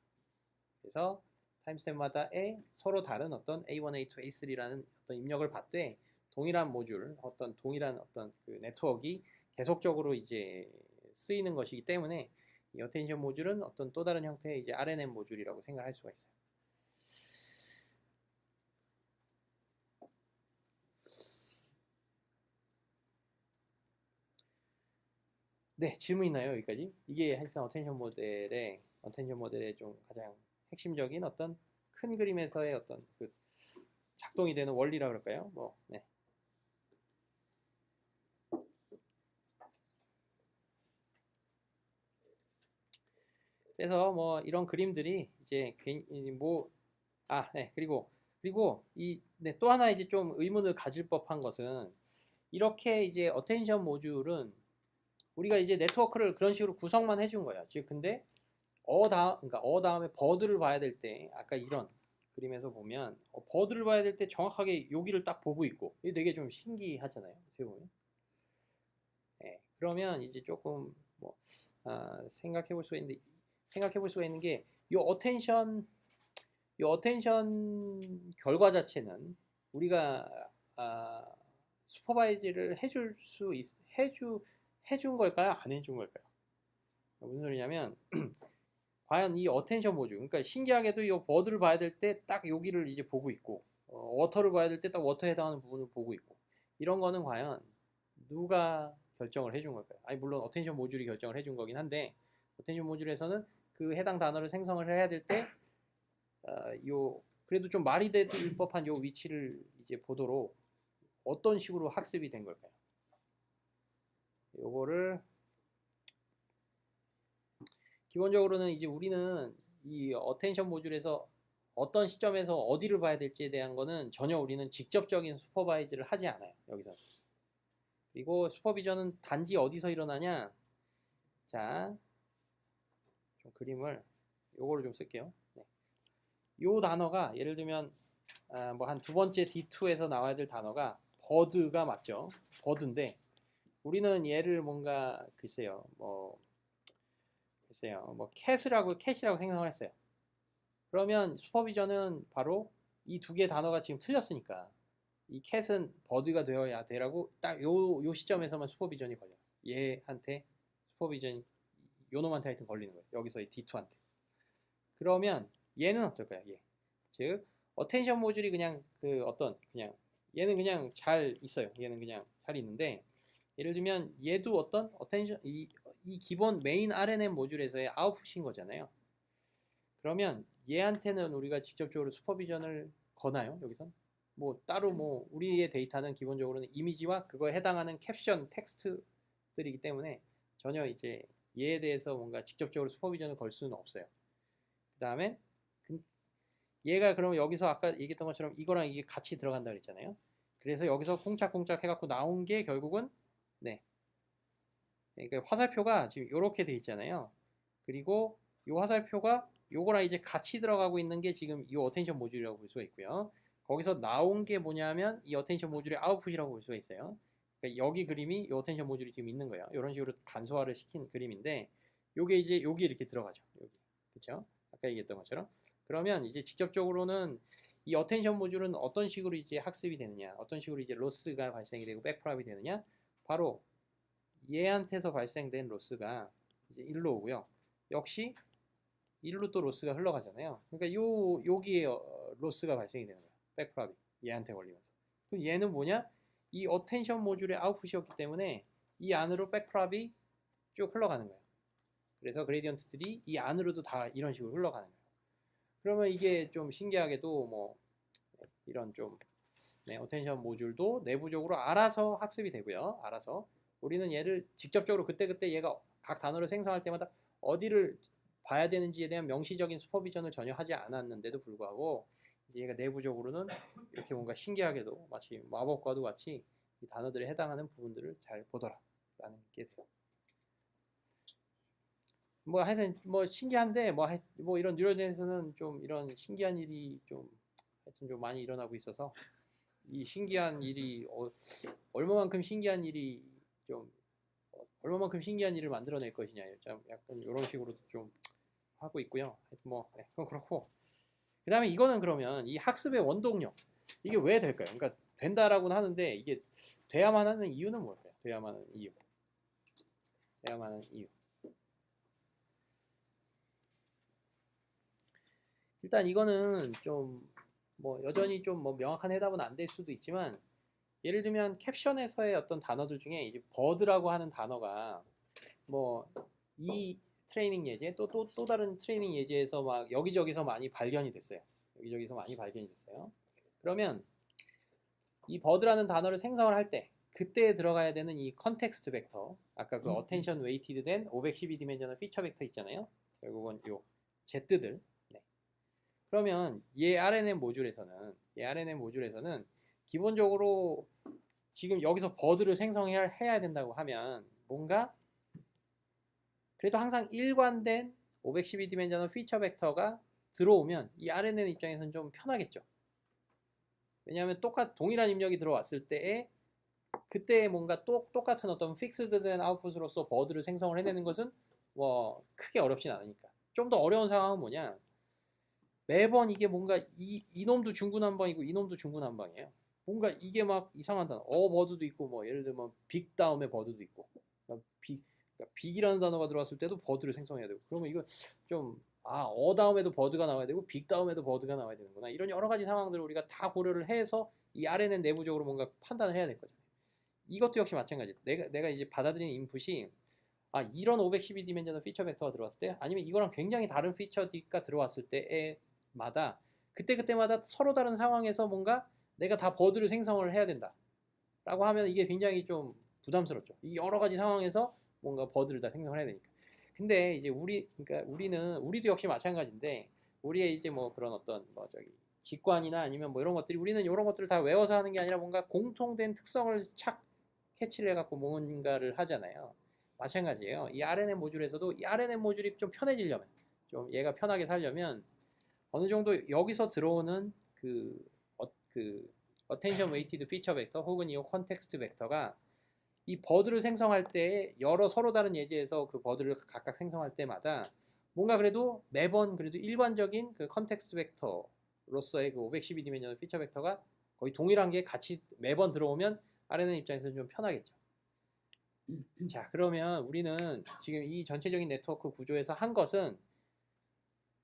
그래서 타임스텝마다의 서로 다른 어떤 A1, A2, A3라는 어떤 입력을 받되 동일한 모듈, 어떤 동일한 어떤 그 네트워크가 계속적으로 이제 쓰이는 것이기 때문에 이 어텐션 모듈은 어떤 또 다른 형태의 이제 RNN 모듈이라고 생각할 수가 있어요. 네, 질문 있나요? 여기까지? 이게 사실상 어텐션 모델의 좀 가장 핵심적인 어떤 큰 그림에서의 어떤 그 작동이 되는 원리라 그럴까요? 뭐, 네. 그래서 뭐 이런 그림들이 이제 네, 그리고 네, 또 하나 이제 좀 의문을 가질 법한 것은 이렇게 이제 어텐션 모듈은 우리가 이제 네트워크를 그런 식으로 구성만 해준 거야. 즉 근데 그러니까 다음에 버드를 봐야 될 때 아까 이런 그림에서 보면 버드를 봐야 될 때 정확하게 여기를 딱 보고 있고 이게 되게 좀 신기하잖아요. 어떻게 보면. 네, 그러면 이제 조금 뭐 생각해 볼 수가 있는 게 이 이 어텐션 결과 자체는 우리가 슈퍼바이즈를 해준 걸까요? 안 해준 걸까요? 무슨 소리냐면 과연 이 어텐션 모듈, 그러니까 신기하게도 이 버드를 봐야 될 때 딱 여기를 이제 보고 있고, 워터를 봐야 될 때 딱 워터에 해당하는 부분을 보고 있고, 이런 거는 과연 누가 결정을 해준 걸까요? 아니 물론 어텐션 모듈이 결정을 해준 거긴 한데, 어텐션 모듈에서는 그 해당 단어를 생성을 해야 될 때, 요 그래도 좀 말이 될 법한 요 위치를 이제 보도록 어떤 식으로 학습이 된 걸까요? 요거를 기본적으로는 이제 우리는 이 어텐션 모듈에서 어떤 시점에서 어디를 봐야 될지에 대한 거는 전혀 우리는 직접적인 슈퍼바이즈를 하지 않아요. 여기서. 그리고 슈퍼비전은 단지 어디서 일어나냐? 자, 좀 그림을 요거를 좀 쓸게요. 네. 요 단어가 예를 들면 뭐 한 두 번째 D2에서 나와야 될 단어가 버드가 맞죠? 버드인데 우리는 얘를 뭔가 글쎄요. 뭐 캣이라고 생성을 했어요. 그러면 슈퍼비전은 바로 이 두 개 단어가 지금 틀렸으니까 이 캣은 버드가 되어야 되라고 딱 요 시점에서만 슈퍼비전이 걸려요. 얘한테 슈퍼비전이 요놈한테 하여튼 걸리는 거예요. 여기서 이 D2한테. 그러면 얘는 어떨까요? 얘. 즉 어텐션 모듈이 그냥 그냥 얘는 그냥 잘 있어요. 얘는 그냥 잘 있는데 예를 들면 얘도 어떤 어텐션 이 기본 메인 RNN 모듈에서의 아웃풋인 거잖아요. 그러면 얘한테는 우리가 직접적으로 슈퍼비전을 거나요? 여기선? 뭐 따로 뭐 우리의 데이터는 기본적으로는 이미지와 그거에 해당하는 캡션, 텍스트들이기 때문에 전혀 이제 얘에 대해서 뭔가 직접적으로 슈퍼비전을 걸 수는 없어요. 그 다음에 얘가 그러면 여기서 아까 얘기했던 것처럼 이거랑 이게 같이 들어간다 그랬잖아요. 그래서 여기서 쿵짝쿵짝 해갖고 나온 게 결국은 네. 그러니까 화살표가 지금 이렇게 돼 있잖아요. 그리고 이 화살표가 요거랑 이제 같이 들어가고 있는 게 지금 이 어텐션 모듈이라고 볼 수가 있고요. 거기서 나온 게 뭐냐면 이 어텐션 모듈의 아웃풋이라고 볼 수가 있어요. 그러니까 여기 그림이 이 어텐션 모듈이 지금 있는 거예요. 이런 식으로 간소화를 시킨 그림인데 요게 이제 여기 이렇게 들어가죠. 여기. 그렇죠? 아까 얘기했던 것처럼. 그러면 이제 직접적으로는 이 어텐션 모듈은 어떤 식으로 이제 학습이 되느냐, 어떤 식으로 이제 로스가 발생이 되고 백프랍이 되느냐, 바로 얘한테서 발생된 로스가 이제 일로 오고요. 역시 일로 또 로스가 흘러가잖아요. 그러니까 여기에 로스가 발생이 되는 거예요. 백프랍이 얘한테 걸리면서. 그럼 얘는 뭐냐? 이 어텐션 모듈의 아웃풋이었기 때문에 이 안으로 백프랍이 쭉 흘러가는 거예요. 그래서 그레디언트들이 이 안으로도 다 이런 식으로 흘러가는 거예요. 그러면 이게 좀 신기하게도 뭐 이런 좀 어텐션 모듈도 내부적으로 알아서 학습이 되고요. 알아서 우리는 얘를 직접적으로 그때그때 얘가 각 단어를 생성할 때마다 어디를 봐야 되는지에 대한 명시적인 슈퍼비전을 전혀 하지 않았는데도 불구하고 이제 얘가 내부적으로는 이렇게 뭔가 신기하게도 마치 마법과도 같이 이 단어들에 해당하는 부분들을 잘 보더라라는 게 돼요. 뭐 하여튼 뭐 신기한데 뭐 이런 뉴럴넷에서는 좀 이런 신기한 일이 좀 하여튼 좀 많이 일어나고 있어서 이 신기한 일이 얼마만큼 신기한 일이 좀 얼마만큼 신기한 일을 만들어낼 것이냐 좀 약간 이런 식으로 좀 하고 있고요. 뭐 그건 그렇고 그 다음에 이거는 그러면 이 학습의 원동력 이게 왜 될까요? 그러니까 된다라고는 하는데 이게 돼야만 하는 이유는 뭘까요? 돼야만 하는 이유. 일단 이거는 좀 뭐 여전히 좀 뭐 명확한 해답은 안 될 수도 있지만 예를 들면 캡션에서의 어떤 단어들 중에 이제 버드라고 하는 단어가 뭐 이 트레이닝 예제 또 다른 트레이닝 예제에서 막 여기저기서 많이 발견이 됐어요. 그러면 이 버드라는 단어를 생성을 할 때 그때 들어가야 되는 이 컨텍스트 벡터 아까 그 어텐션 웨이티드 된 512 디멘셔널 피처 벡터 있잖아요. 결국은 요 Z들 그러면 얘 RNN 모듈에서는 기본적으로 지금 여기서 버드를 생성해야 된다고 하면 뭔가 그래도 항상 일관된 512디멘셔널 피처 벡터가 들어오면 이 RNN 입장에서는 좀 편하겠죠. 왜냐하면 동일한 입력이 들어왔을 때에 그때 뭔가 똑같은 어떤 픽스드된 아웃풋으로서 버드를 생성을 해내는 것은 뭐 크게 어렵진 않으니까. 좀 더 어려운 상황은 뭐냐? 매번 이게 뭔가 이놈도 중구난방이고 이놈도 중구난방이에요. 뭔가 이게 막 이상한 단어, 버드도 있고 뭐 예를 들면 빅 다음에 버드도 있고, 그러니까 빅이라는 단어가 들어왔을 때도 버드를 생성해야 되고, 그러면 이거 좀 다음에도 버드가 나와야 되고 빅 다음에도 버드가 나와야 되는구나. 이런 여러 가지 상황들을 우리가 다 고려를 해서 이 RNN 내부적으로 뭔가 판단을 해야 될 거죠. 이것도 역시 마찬가지. 내가 이제 받아들이는 인풋이 이런 512 디멘전al 피처 벡터가 들어왔을 때, 아니면 이거랑 굉장히 다른 피처가 들어왔을 때마다 그때마다 서로 다른 상황에서 뭔가 내가 다 버드를 생성을 해야 된다 라고 하면 이게 굉장히 좀 부담스럽죠. 이 여러 가지 상황에서 뭔가 버드를 다 생성을 해야 되니까. 근데 이제 그러니까 우리도 역시 마찬가지인데, 우리의 이제 뭐 그런 어떤 직관이나 아니면 뭐 이런 것들이, 우리는 이런 것들을 다 외워서 하는 게 아니라 뭔가 공통된 특성을 착 캐치를 해갖고 뭔가를 하잖아요. 마찬가지예요. 이 RNN 모듈에서도 이 RNN 모듈이 좀 편해지려면, 좀 얘가 편하게 살려면 어느 정도 여기서 들어오는 그 attention weighted feature vector 혹은 이 context 벡터가 이 버드를 생성할 때 여러 서로 다른 예제에서 그 버드를 각각 생성할 때마다 뭔가 그래도 매번 그래도 일관적인 그 컨텍스트 벡터로서의 그 512 디멘전al 피처 벡터가 거의 동일한 게 같이 매번 들어오면 RNN 입장에서는 좀 편하겠죠. 자, 그러면 우리는 지금 이 전체적인 네트워크 구조에서 한 것은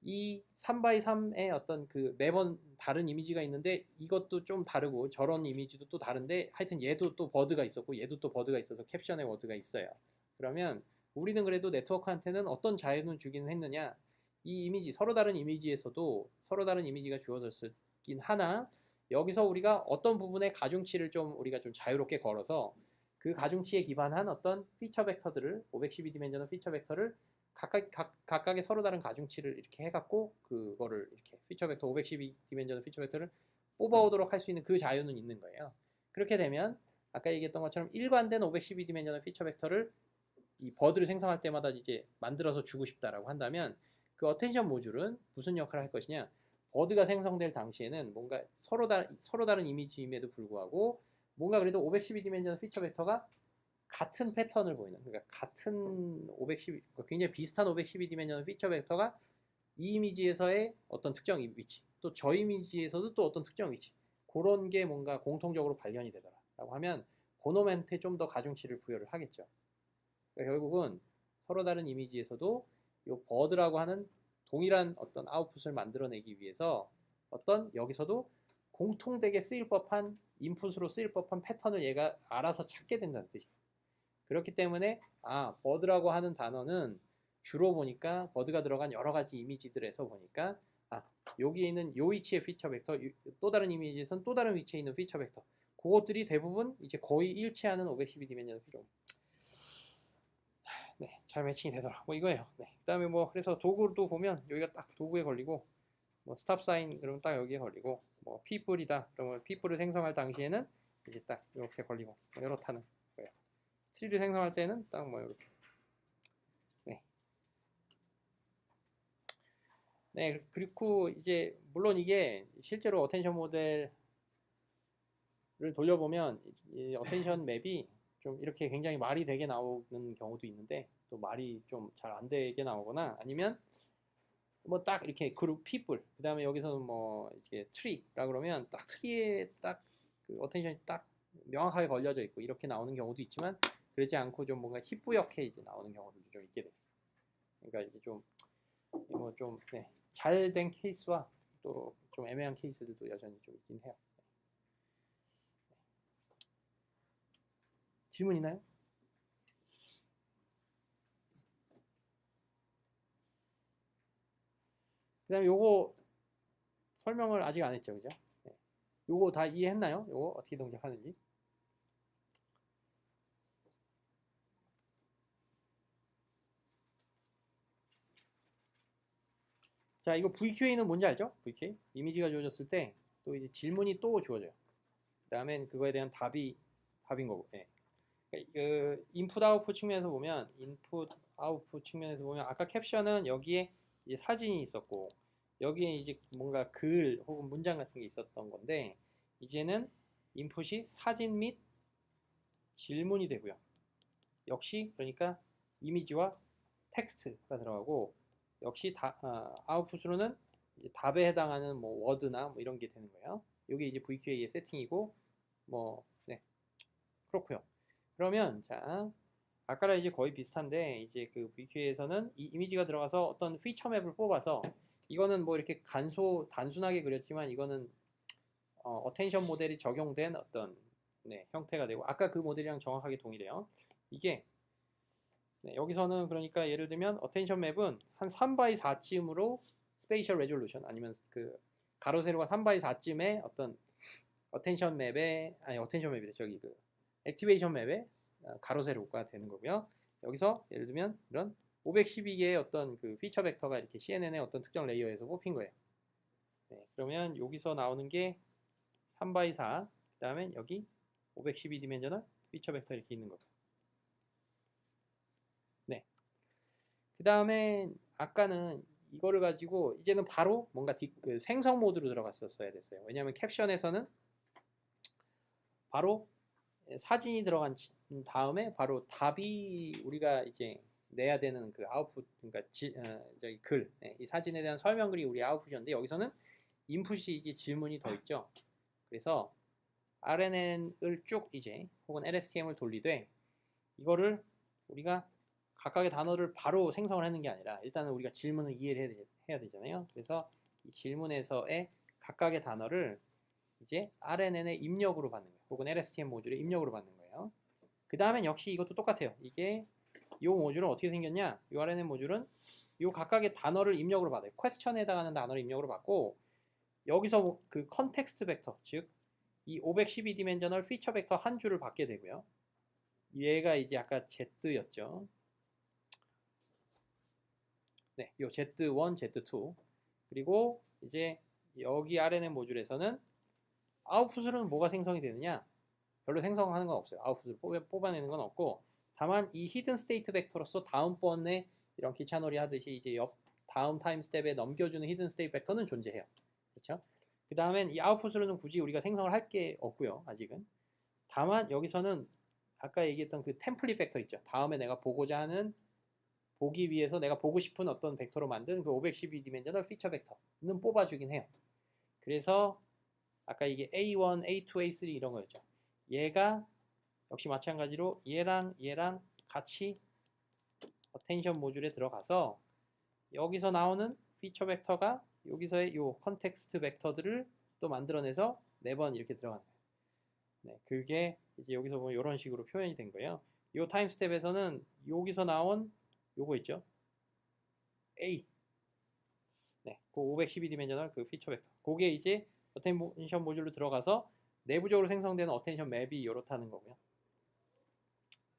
이 3x3의 어떤 그 매번 다른 이미지가 있는데, 이것도 좀 다르고 저런 이미지도 또 다른데, 하여튼 얘도 또 버드가 있었고 얘도 또 버드가 있어서 캡션에 워드가 있어요. 그러면 우리는 그래도 네트워크한테는 어떤 자유는 주기는 했느냐, 이 이미지, 서로 다른 이미지에서도 서로 다른 이미지가 주어졌긴 하나, 여기서 우리가 어떤 부분의 가중치를 좀 우리가 좀 자유롭게 걸어서 그 가중치에 기반한 어떤 피처 벡터들을, 512 디멘전al 피처 벡터를 각각의 서로 다른 가중치를 이렇게 해갖고 그거를 이렇게 피처 벡터 512 디멘전al 피처 벡터를 뽑아오도록 할 수 있는 그 자유는 있는 거예요. 그렇게 되면 아까 얘기했던 것처럼 일관된 512 디멘전al 피처 벡터를 이 버드를 생성할 때마다 이제 만들어서 주고 싶다라고 한다면, 그 어텐션 모듈은 무슨 역할을 할 것이냐, 버드가 생성될 당시에는 뭔가 서로 다른 이미지임에도 불구하고 뭔가 그래도 512 디멘전al 피처 벡터가 같은 패턴을 보이는, 그러니까 같은 512, 굉장히 비슷한 512 디멘전al 피처 벡터가 이 이미지에서의 어떤 특정 위치, 또 저 이미지에서도 또 어떤 특정 위치, 그런 게 뭔가 공통적으로 발견이 되더라라고 하면 그놈한테 좀 더 가중치를 부여를 하겠죠. 그러니까 결국은 서로 다른 이미지에서도 이 버드라고 하는 동일한 어떤 아웃풋을 만들어내기 위해서 어떤 여기서도 공통되게 쓰일 법한 인풋으로 쓰일 법한 패턴을 얘가 알아서 찾게 된다는 뜻이에요. 그렇기 때문에 버드라고 하는 단어는 주로 보니까 버드가 들어간 여러 가지 이미지들에서 보니까 여기에 있는 요 위치의 피처 벡터, 또 다른 이미지에서는 또 다른 위치에 있는 피처 벡터, 그것들이 대부분 이제 거의 일치하는 512 디멘전al 피처. 네, 잘 매칭이 되더라. 뭐 이거예요. 네. 그다음에 뭐 그래서 도구도 보면 여기가 딱 도구에 걸리고, 뭐 스탑 사인 그러면 딱 여기에 걸리고, 뭐 피플이다 그러면 피플을 생성할 당시에는 이제 딱 이렇게 걸리고, 뭐 이렇다는 거예요. 트리를 생성할 때는 딱 뭐 이렇게. 네. 네, 그리고 이제 물론 이게 실제로 어텐션 모델을 돌려보면 이 어텐션 맵이 좀 이렇게 굉장히 말이 되게 나오는 경우도 있는데, 또 말이 좀 잘 안 되게 나오거나, 아니면 뭐 딱 이렇게 그룹 people, 그 다음에 여기서는 뭐 이렇게 트리라 그러면 딱 트리에 딱 그 어텐션이 딱 명확하게 걸려져 있고 이렇게 나오는 경우도 있지만, 그렇지 않고 좀 뭔가 희뿌옇게 이제 나오는 경우도 좀 있게 돼요. 그러니까 이제 좀 뭐 좀 잘 된 케이스와 또 좀 애매한 케이스들도 여전히 좀 있긴 해요. 질문 있나요? 그 다음에 요거 설명을 아직 안 했죠, 그죠? 네. 요거 다 이해했나요? 요거 어떻게 동작하는지? 자, 이거 VQA는 뭔지 알죠? VQA? 이미지가 주어졌을 때 또 이제 질문이 또 주어져요. 그 다음엔 그거에 대한 답인 거고. 네. 그 인풋 아웃풋 측면에서 보면, 아까 캡션은 여기에 이제 사진이 있었고, 여기에 이제 뭔가 글 혹은 문장 같은 게 있었던 건데, 이제는 인풋이 사진 및 질문이 되고요. 역시 그러니까 이미지와 텍스트가 들어가고, 역시 아웃풋으로는 이제 답에 해당하는 뭐 워드나 뭐 이런 게 되는 거예요. 이게 이제 VQA의 세팅이고 뭐 네. 그렇고요. 그러면 자 아까랑 이제 거의 비슷한데 이제 그 VQA에서는 이 이미지가 들어가서 어떤 피처 맵을 뽑아서 이거는 뭐 이렇게 단순하게 그렸지만 이거는 어텐션 모델이 적용된 어떤 네, 형태가 되고 아까 그 모델이랑 정확하게 동일해요. 이게 네, 여기서는 그러니까 예를 들면 어텐션 맵은 한 3x 4쯤으로 스페이셜 레졸루션 아니면 그 가로 세로가 3x 4쯤에 어떤 어텐션 맵에 아니 어텐션 맵이래 저기 그 액티베이션 맵에 가로 세로가 되는 거고요. 여기서 예를 들면 이런 512개의 어떤 그 피처 벡터가 이렇게 CNN의 어떤 특정 레이어에서 뽑힌 거예요. 네, 그러면 여기서 나오는 게 3x4 그 다음에 여기 512 디멘셔널 피처 벡터 이렇게 있는 거고. 네. 그 다음에 아까는 이거를 가지고 이제는 바로 뭔가 그 생성 모드로 들어갔었어야 됐어요. 왜냐하면 캡션에서는 바로 사진이 들어간 다음에 바로 답이 우리가 이제 내야 되는 그 아웃풋 그러니까 저기 글, 네, 이 사진에 대한 설명글이 우리 아웃풋이었는데 여기서는 인풋이 이게 질문이 더 있죠. 그래서 RNN을 쭉 이제 혹은 LSTM을 돌리되 이거를 우리가 각각의 단어를 바로 생성을 하는 게 아니라 일단은 우리가 질문을 이해를 해야 되잖아요. 그래서 이 질문에서의 각각의 단어를 이제 RNN의 입력으로 받는 거예요. 혹은 LSTM 모듈의 입력으로 받는 거예요. 그 다음엔 역시 이것도 똑같아요. 이게 이 모듈은 어떻게 생겼냐? 이 RNN 모듈은 이 각각의 단어를 입력으로 받아요. 퀘스천에 해당하는 단어를 입력으로 받고 여기서 그 컨텍스트 벡터, 즉 이 512 디멘셔널 피처 벡터 한 줄을 받게 되고요. 얘가 이제 아까 Z였죠. 네, 요 Z1, Z2. 그리고 이제 여기 RNN 모듈에서는 아웃풋으로는 뭐가 생성이 되느냐? 별로 생성하는 건 없어요. 아웃풋을 뽑아내는 건 없고 다만 이 히든 스테이트 벡터로서 다음번에 이런 기차놀이 하듯이 이제 다음 타임 스텝에 넘겨주는 히든 스테이트 벡터는 존재해요. 그렇죠? 그 다음엔 이 아웃풋으로는 굳이 우리가 생성을 할 게 없고요. 아직은. 다만 여기서는 아까 얘기했던 그 템플릿 벡터 있죠. 다음에 내가 보고자 하는 보기 위해서 내가 보고 싶은 어떤 벡터로 만든 그 512 디멘셔널 피처 벡터는 뽑아주긴 해요. 그래서 아까 이게 A1, A2, A3 이런 거였죠. 얘가 역시 마찬가지로 얘랑 같이 어텐션 모듈에 들어가서 여기서 나오는 피처 벡터가 여기서의 이 컨텍스트 벡터들을 또 만들어내서 4번 이렇게 들어가는 거예요. 네, 그게 이제 여기서 보면 이런 식으로 표현이 된 거예요. 이 타임 스텝에서는 여기서 나온 요거 있죠. A. 네, 그 512 디멘셔널 그 피처 벡터. 그게 이제 어텐션 모듈로 들어가서 내부적으로 생성되는 어텐션 맵이 이렇다는 거고요.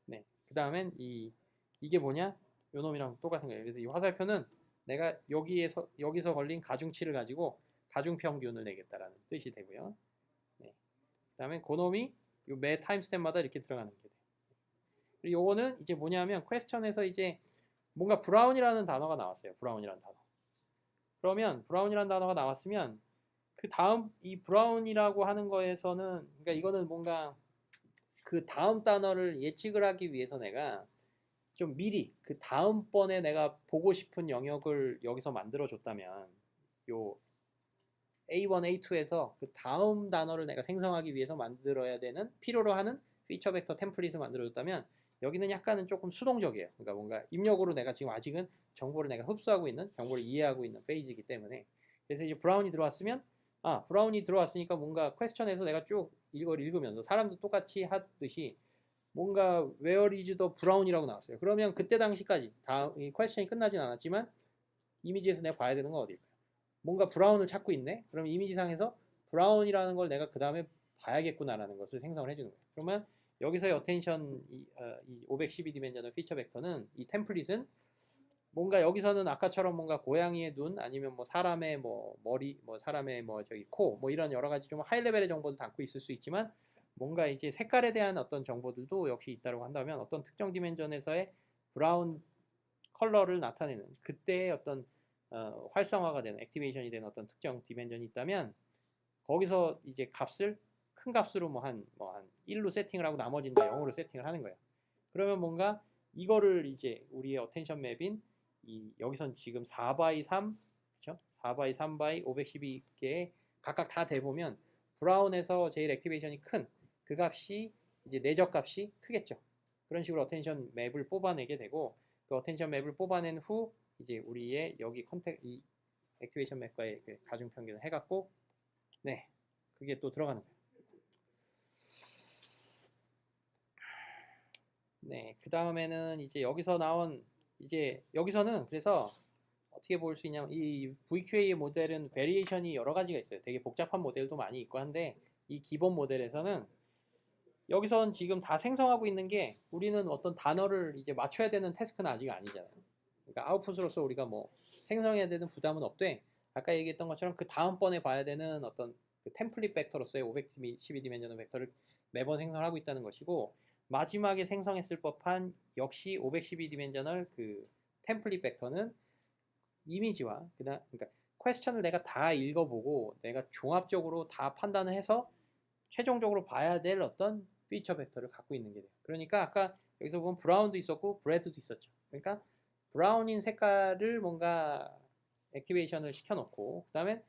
네, 그 다음엔 이게 뭐냐? 요 놈이랑 똑같은 거예요. 그래서 이 화살표는 내가 여기서 걸린 가중치를 가지고 가중평균을 내겠다라는 뜻이 되고요. 네, 그 다음에 그 놈이 매 타임스텝마다 이렇게 들어가는 게 돼요. 그리고 요거는 이제 뭐냐면 퀘스천에서 이제 뭔가 브라운이라는 단어가 나왔어요. 브라운이라는 단어. 그러면 브라운이라는 단어가 나왔으면 그 다음 이 브라운이라고 하는 거에서는 그러니까 이거는 뭔가 그 다음 단어를 예측을 하기 위해서 내가 좀 미리 그 다음번에 내가 보고 싶은 영역을 여기서 만들어 줬다면 요 A1, A2에서 그 다음 단어를 내가 생성하기 위해서 만들어야 되는 필요로 하는 피처 벡터 템플릿을 만들어 줬다면 여기는 약간은 조금 수동적이에요. 그러니까 뭔가 입력으로 내가 지금 아직은 정보를 내가 흡수하고 있는 정보를 이해하고 있는 페이지이기 때문에 그래서 이제 브라운이 들어왔으면 브라운이 들어왔으니까 뭔가 퀘스천에서 내가 쭉 이걸 읽으면서 사람도 똑같이 하듯이 뭔가 where is the brown이라고 나왔어요. 그러면 그때 당시까지 이 퀘스천이 끝나진 않았지만 이미지에서 내가 봐야 되는 건 어딜까요? 뭔가 브라운을 찾고 있네? 그럼 이미지상에서 브라운이라는 걸 내가 그 다음에 봐야겠구나라는 것을 생성을 해주는 거예요. 그러면 여기서의 어텐션 이 512 디멘셔널 피처 벡터는 이 템플릿은 뭔가 여기서는 아까처럼 뭔가 고양이의 눈 아니면 뭐 사람의 뭐 머리 뭐 사람의 뭐 저기 코 뭐 이런 여러 가지 좀 하이 레벨의 정보도 담고 있을 수 있지만 뭔가 이제 색깔에 대한 어떤 정보들도 역시 있다고 한다면 어떤 특정 디멘전에서의 브라운 컬러를 나타내는 그때의 어떤 활성화가 되는 액티베이션이 되는 어떤 특정 디멘전이 있다면 거기서 이제 값을 큰 값으로 한 1로 세팅을 하고 나머지는 다 0으로 세팅을 하는 거예요. 그러면 뭔가 이거를 이제 우리의 어텐션 맵인 여기선 지금 4x3 그렇죠? 4바이, 3바이, 512개 각각 다 대보면 브라운에서 제일 액티베이션이 큰 그 값이 이제 내적 값이 크겠죠. 그런 식으로 어텐션 맵을 뽑아내게 되고 그 어텐션 맵을 뽑아낸 후 이제 우리의 여기 이 액티베이션 맵과의 그 가중 평균을 해갖고 네 그게 또 들어가는 거예요. 네, 그 다음에는 이제 여기서 나온 이제 여기서는 그래서 어떻게 볼 수 있냐면 이 VQA 모델은 베리에이션이 여러 가지가 있어요. 되게 복잡한 모델도 많이 있고 한데 이 기본 모델에서는 여기선 지금 다 생성하고 있는 게 우리는 어떤 단어를 이제 맞춰야 되는 태스크는 아직 아니잖아요. 그러니까 아웃풋으로서 우리가 뭐 생성해야 되는 부담은 없되 아까 얘기했던 것처럼 그 다음번에 봐야 되는 어떤 그 템플릿 벡터로서의 512디멘전al 벡터를 매번 생성하고 있다는 것이고 마지막에 생성했을 법한 역시 512디멘전al 그 템플릿 벡터는 이미지와 그러니까 퀘스천을 내가 다 읽어보고 내가 종합적으로 다 판단을 해서 최종적으로 봐야 될 어떤 피처 벡터를 갖고 있는 게 돼요. 그러니까 아까 여기서 보면 브라운도 있었고 브레드도 있었죠. 그러니까 브라운인 색깔을 뭔가 액티베이션을 시켜놓고 그 다음에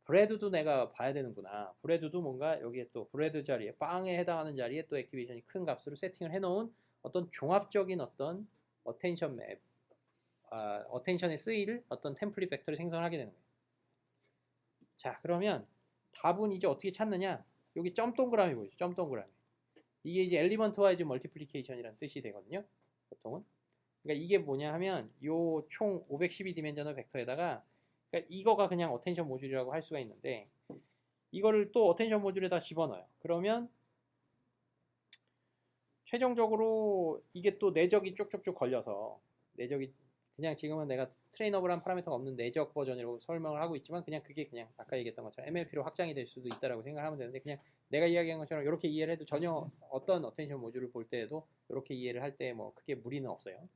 브레드도 내가 봐야 되는구나. 브레드도 뭔가 여기에 또 브레드 자리에 빵에 해당하는 자리에 또 액티베이션이 큰 값으로 세팅을 해놓은 어떤 종합적인 어떤 어텐션 맵, 어텐션의 쓰이를 어떤 템플릿 벡터를 생성을 하게 되는 거예요. 자 그러면 답은 이제 어떻게 찾느냐? 여기 점 동그라미 보이죠? 점 동그라미. 이게 이제 엘리먼트 와이즈 멀티플리케이션이라는 뜻이 되거든요. 보통은. 그러니까 이게 뭐냐 하면 요 총 512디멘전al 벡터에다가 그러니까 이거가 그냥 어텐션 모듈이라고 할 수가 있는데 이거를 또 어텐션 모듈에다 집어넣어요. 그러면 최종적으로 이게 또 내적이 쭉쭉쭉 걸려서 내적이 그냥 지금은 내가 트레이너블한 파라미터가 없는 내적 버전이라고 설명을 하고 있지만 그냥 그게 그냥 아까 얘기했던 것처럼 MLP로 확장이 될 수도 있다라고 생각하면 되는데 그냥 내가 이야기한 것처럼 이렇게 이해를 해도 전혀 어떤 어텐션 모듈을 볼 때에도 이렇게 이해를 할 때 뭐 크게 무리는 없어요.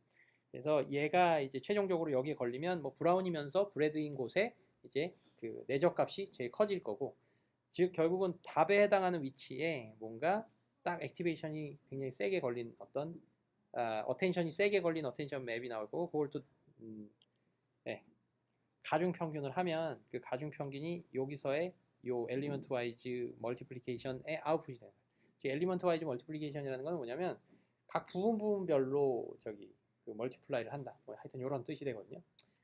그래서 얘가 이제 최종적으로 여기에 걸리면 뭐 브라운이면서 브레드인 곳에 이제 그 내적 값이 제일 커질 거고 즉 결국은 답에 해당하는 위치에 뭔가 딱 액티베이션이 굉장히 세게 걸린 어떤 어텐션이 세게 걸린 어텐션 맵이 나올 거고 그걸 또 네, 가중 평균을 하면 그 가중 평균이 여기서의 요 엘리먼트 와이즈 멀티플리케이션의 아웃풋이 되는 거예요. 즉 엘리먼트 와이즈 멀티플리케이션이라는 건 뭐냐면 각 부분별로 저기 그 멀티플라이를 한다. 뭐 하여튼 이런 뜻이 되거든요.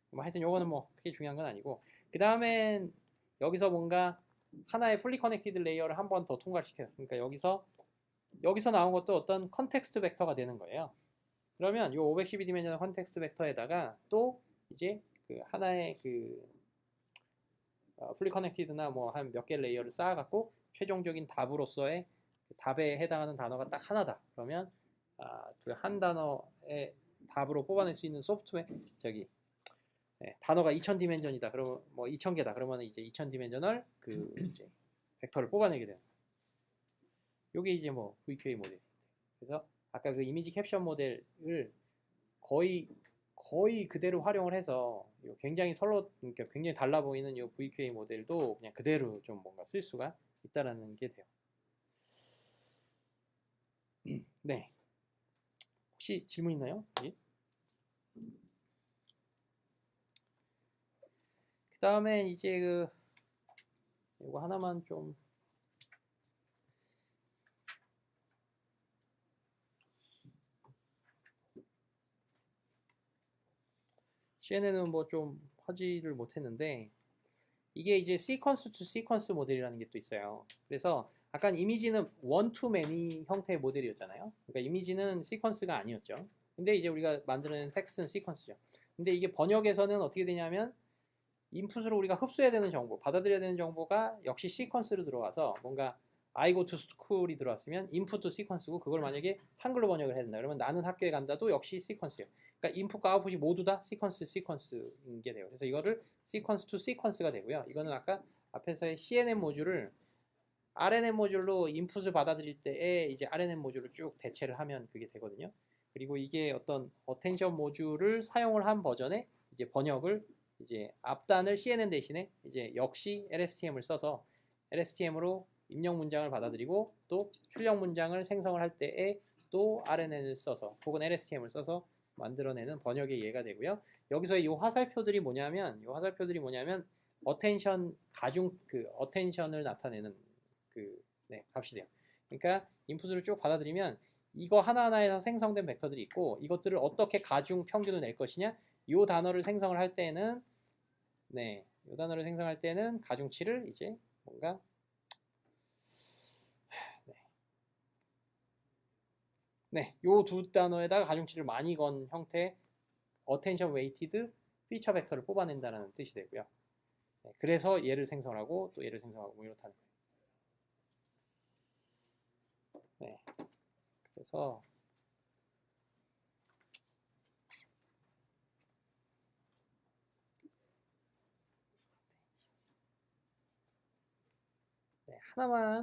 뭐 하여튼 요거는 뭐 크게 중요한 건 아니고 그 다음엔 여기서 뭔가 하나의 풀리 커넥티드 레이어를 한 번 더 통과시켜요. 그러니까 여기서 나온 것도 어떤 컨텍스트 벡터가 되는 거예요. 그러면 이 512디멘전al 컨텍스트 벡터에다가 또 이제 그 하나의 그 풀리 커넥티드나 뭐 한 몇 개 레이어를 쌓아갖고 최종적인 답으로서의 그 답에 해당하는 단어가 딱 하나다. 그러면 그 한 단어의 답으로 뽑아낼 수 있는 소프트웨어 저기 단어가 2000디멘전이다. 그러면 뭐 2000개다. 그러면 이제 2000디멘전al 그 이제 벡터를 뽑아내게 되는 거예요. 요게 이제 뭐 VQA 모델. 그래서 아까 그 이미지 캡션 모델을 거의 그대로 활용을 해서 굉장히 그러니까 굉장히 달라 보이는 이 VQA 모델도 그냥 그대로 좀 뭔가 쓸 수가 있다라는 게 돼요. 네. 혹시 질문 있나요? 그 다음에 이제 그 이거 하나만 좀 CNN은 뭐 좀 하지를 못했는데 이게 이제 시퀀스 투 시퀀스 모델이라는 게 또 있어요. 그래서 아까 이미지는 원 투 매니 형태의 모델이었잖아요. 그러니까 이미지는 시퀀스가 아니었죠. 근데 이제 우리가 만드는 텍스트는 시퀀스죠. 근데 이게 번역에서는 어떻게 되냐면 인풋으로 우리가 흡수해야 되는 정보, 받아들여야 되는 정보가 역시 시퀀스로 들어와서 뭔가 I go to school이 들어왔으면 인풋도 시퀀스고 그걸 만약에 한글로 번역을 해야 된다. 그러면 나는 학교에 간다도 역시 시퀀스예요. 그러니까 인풋과 아웃풋이 모두 다 시퀀스인 게 돼요. 그래서 이거를 시퀀스 투 시퀀스가 되고요. 이거는 아까 앞에서의 CNN 모듈을 RNN 모듈로 인풋을 받아들일 때에 이제 RNN 모듈을 쭉 대체를 하면 그게 되거든요. 그리고 이게 어떤 어텐션 모듈을 사용을 한 버전의 이제 번역을 이제 앞단을 CNN 대신에 이제 역시 LSTM을 써서 LSTM으로 입력 문장을 받아들이고 또 출력 문장을 생성을 할 때에 또 이것도 RNN을 써서 혹은 LSTM을 써서 만들어내는 번역의 예가 되고요. 여기서 이 화살표들이 뭐냐면 어텐션 가중 어텐션을 나타내는 값이 돼요. 그러니까 인풋을 쭉 받아들이면 이거 하나하나에서 생성된 벡터들이 있고 이것들을 어떻게 가중 평균을 낼 것이냐? 이 단어를 생성을 할 때는 이 단어를 생성할 때는 가중치를 이제 뭔가 요 두 단어에다가 가중치를 많이 건 형태의 attention weighted feature 벡터를 뽑아낸다는 뜻이 되고요. 그래서 얘를 생성하고 또 얘를 생성하고 뭐 이렇다는 거예요. 그래서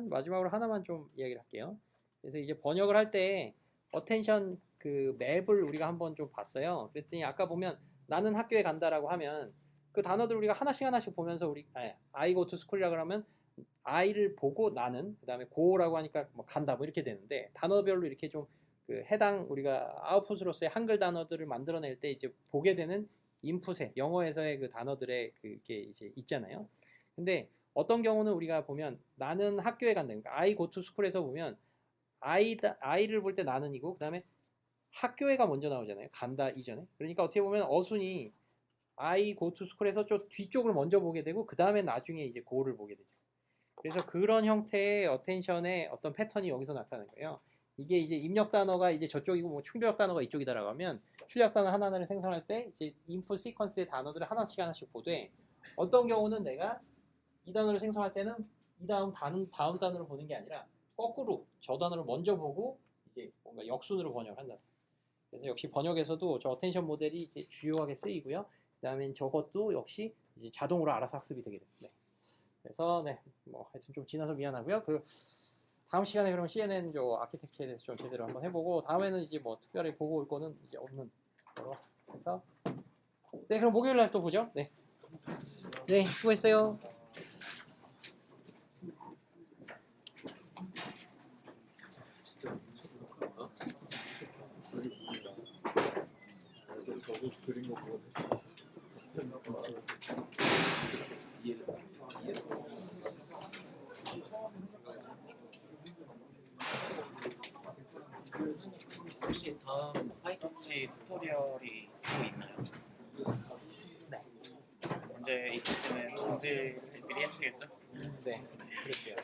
마지막으로 하나만 좀 이야기를 할게요. 그래서 이제 번역을 할 때 어텐션 그 맵을 우리가 한번 좀 봤어요. 그랬더니 아까 보면 나는 학교에 간다라고 하면 그 단어들 우리가 하나씩 보면서 I go to school이라고 하면 I를 보고 나는 그다음에 go라고 하니까 뭐 간다 뭐 이렇게 되는데 단어별로 이렇게 좀 그 해당 우리가 아웃풋으로서의 한글 단어들을 만들어낼 때 이제 보게 되는 인풋에 영어에서의 그 단어들의 그게 이제 있잖아요. 근데 어떤 경우는 우리가 보면 나는 학교에 간다. 그러니까 I go to school에서 보면 I를 볼 때 나는이고 그다음에 학교에가 먼저 나오잖아요. 간다 이전에. 그러니까 어떻게 보면 어순이 I go to school에서 좀 뒤쪽을 먼저 보게 되고 그 다음에 나중에 이제 go를 보게 되죠. 그래서 그런 형태의 어텐션의 어떤 패턴이 여기서 나타나는 거예요. 이게 이제 입력 단어가 이제 저쪽이고 뭐 출력 단어가 이쪽이다라고 하면 출력 단어 하나하나를 생성할 때 이제 인풋 시퀀스의 단어들을 하나씩 보되 어떤 경우는 내가 이 단어를 생성할 때는 이 다음 단어를 보는 게 아니라 거꾸로 저 단어를 먼저 보고 이제 뭔가 역순으로 번역을 한다. 그래서 역시 번역에서도 저 어텐션 모델이 이제 주요하게 쓰이고요. 그다음에 저것도 역시 이제 자동으로 알아서 학습이 되게 됩니다. 그래서 뭐 하여튼 좀 지나서 미안하고요. 그 다음 시간에 그러면 CNN 저 아키텍처에 대해서 좀 제대로 한번 해보고 다음에는 이제 뭐 특별히 보고 올 거는 이제 없는 거로 해서 그럼 목요일 날 또 보죠. 수고했어요. 저도 그린 거 보고 혹시 다음 파이터치 튜토리얼이 또 있나요? 네. 언제 있을지는 공지를 미리 해주시겠죠? 네, 그럴게요.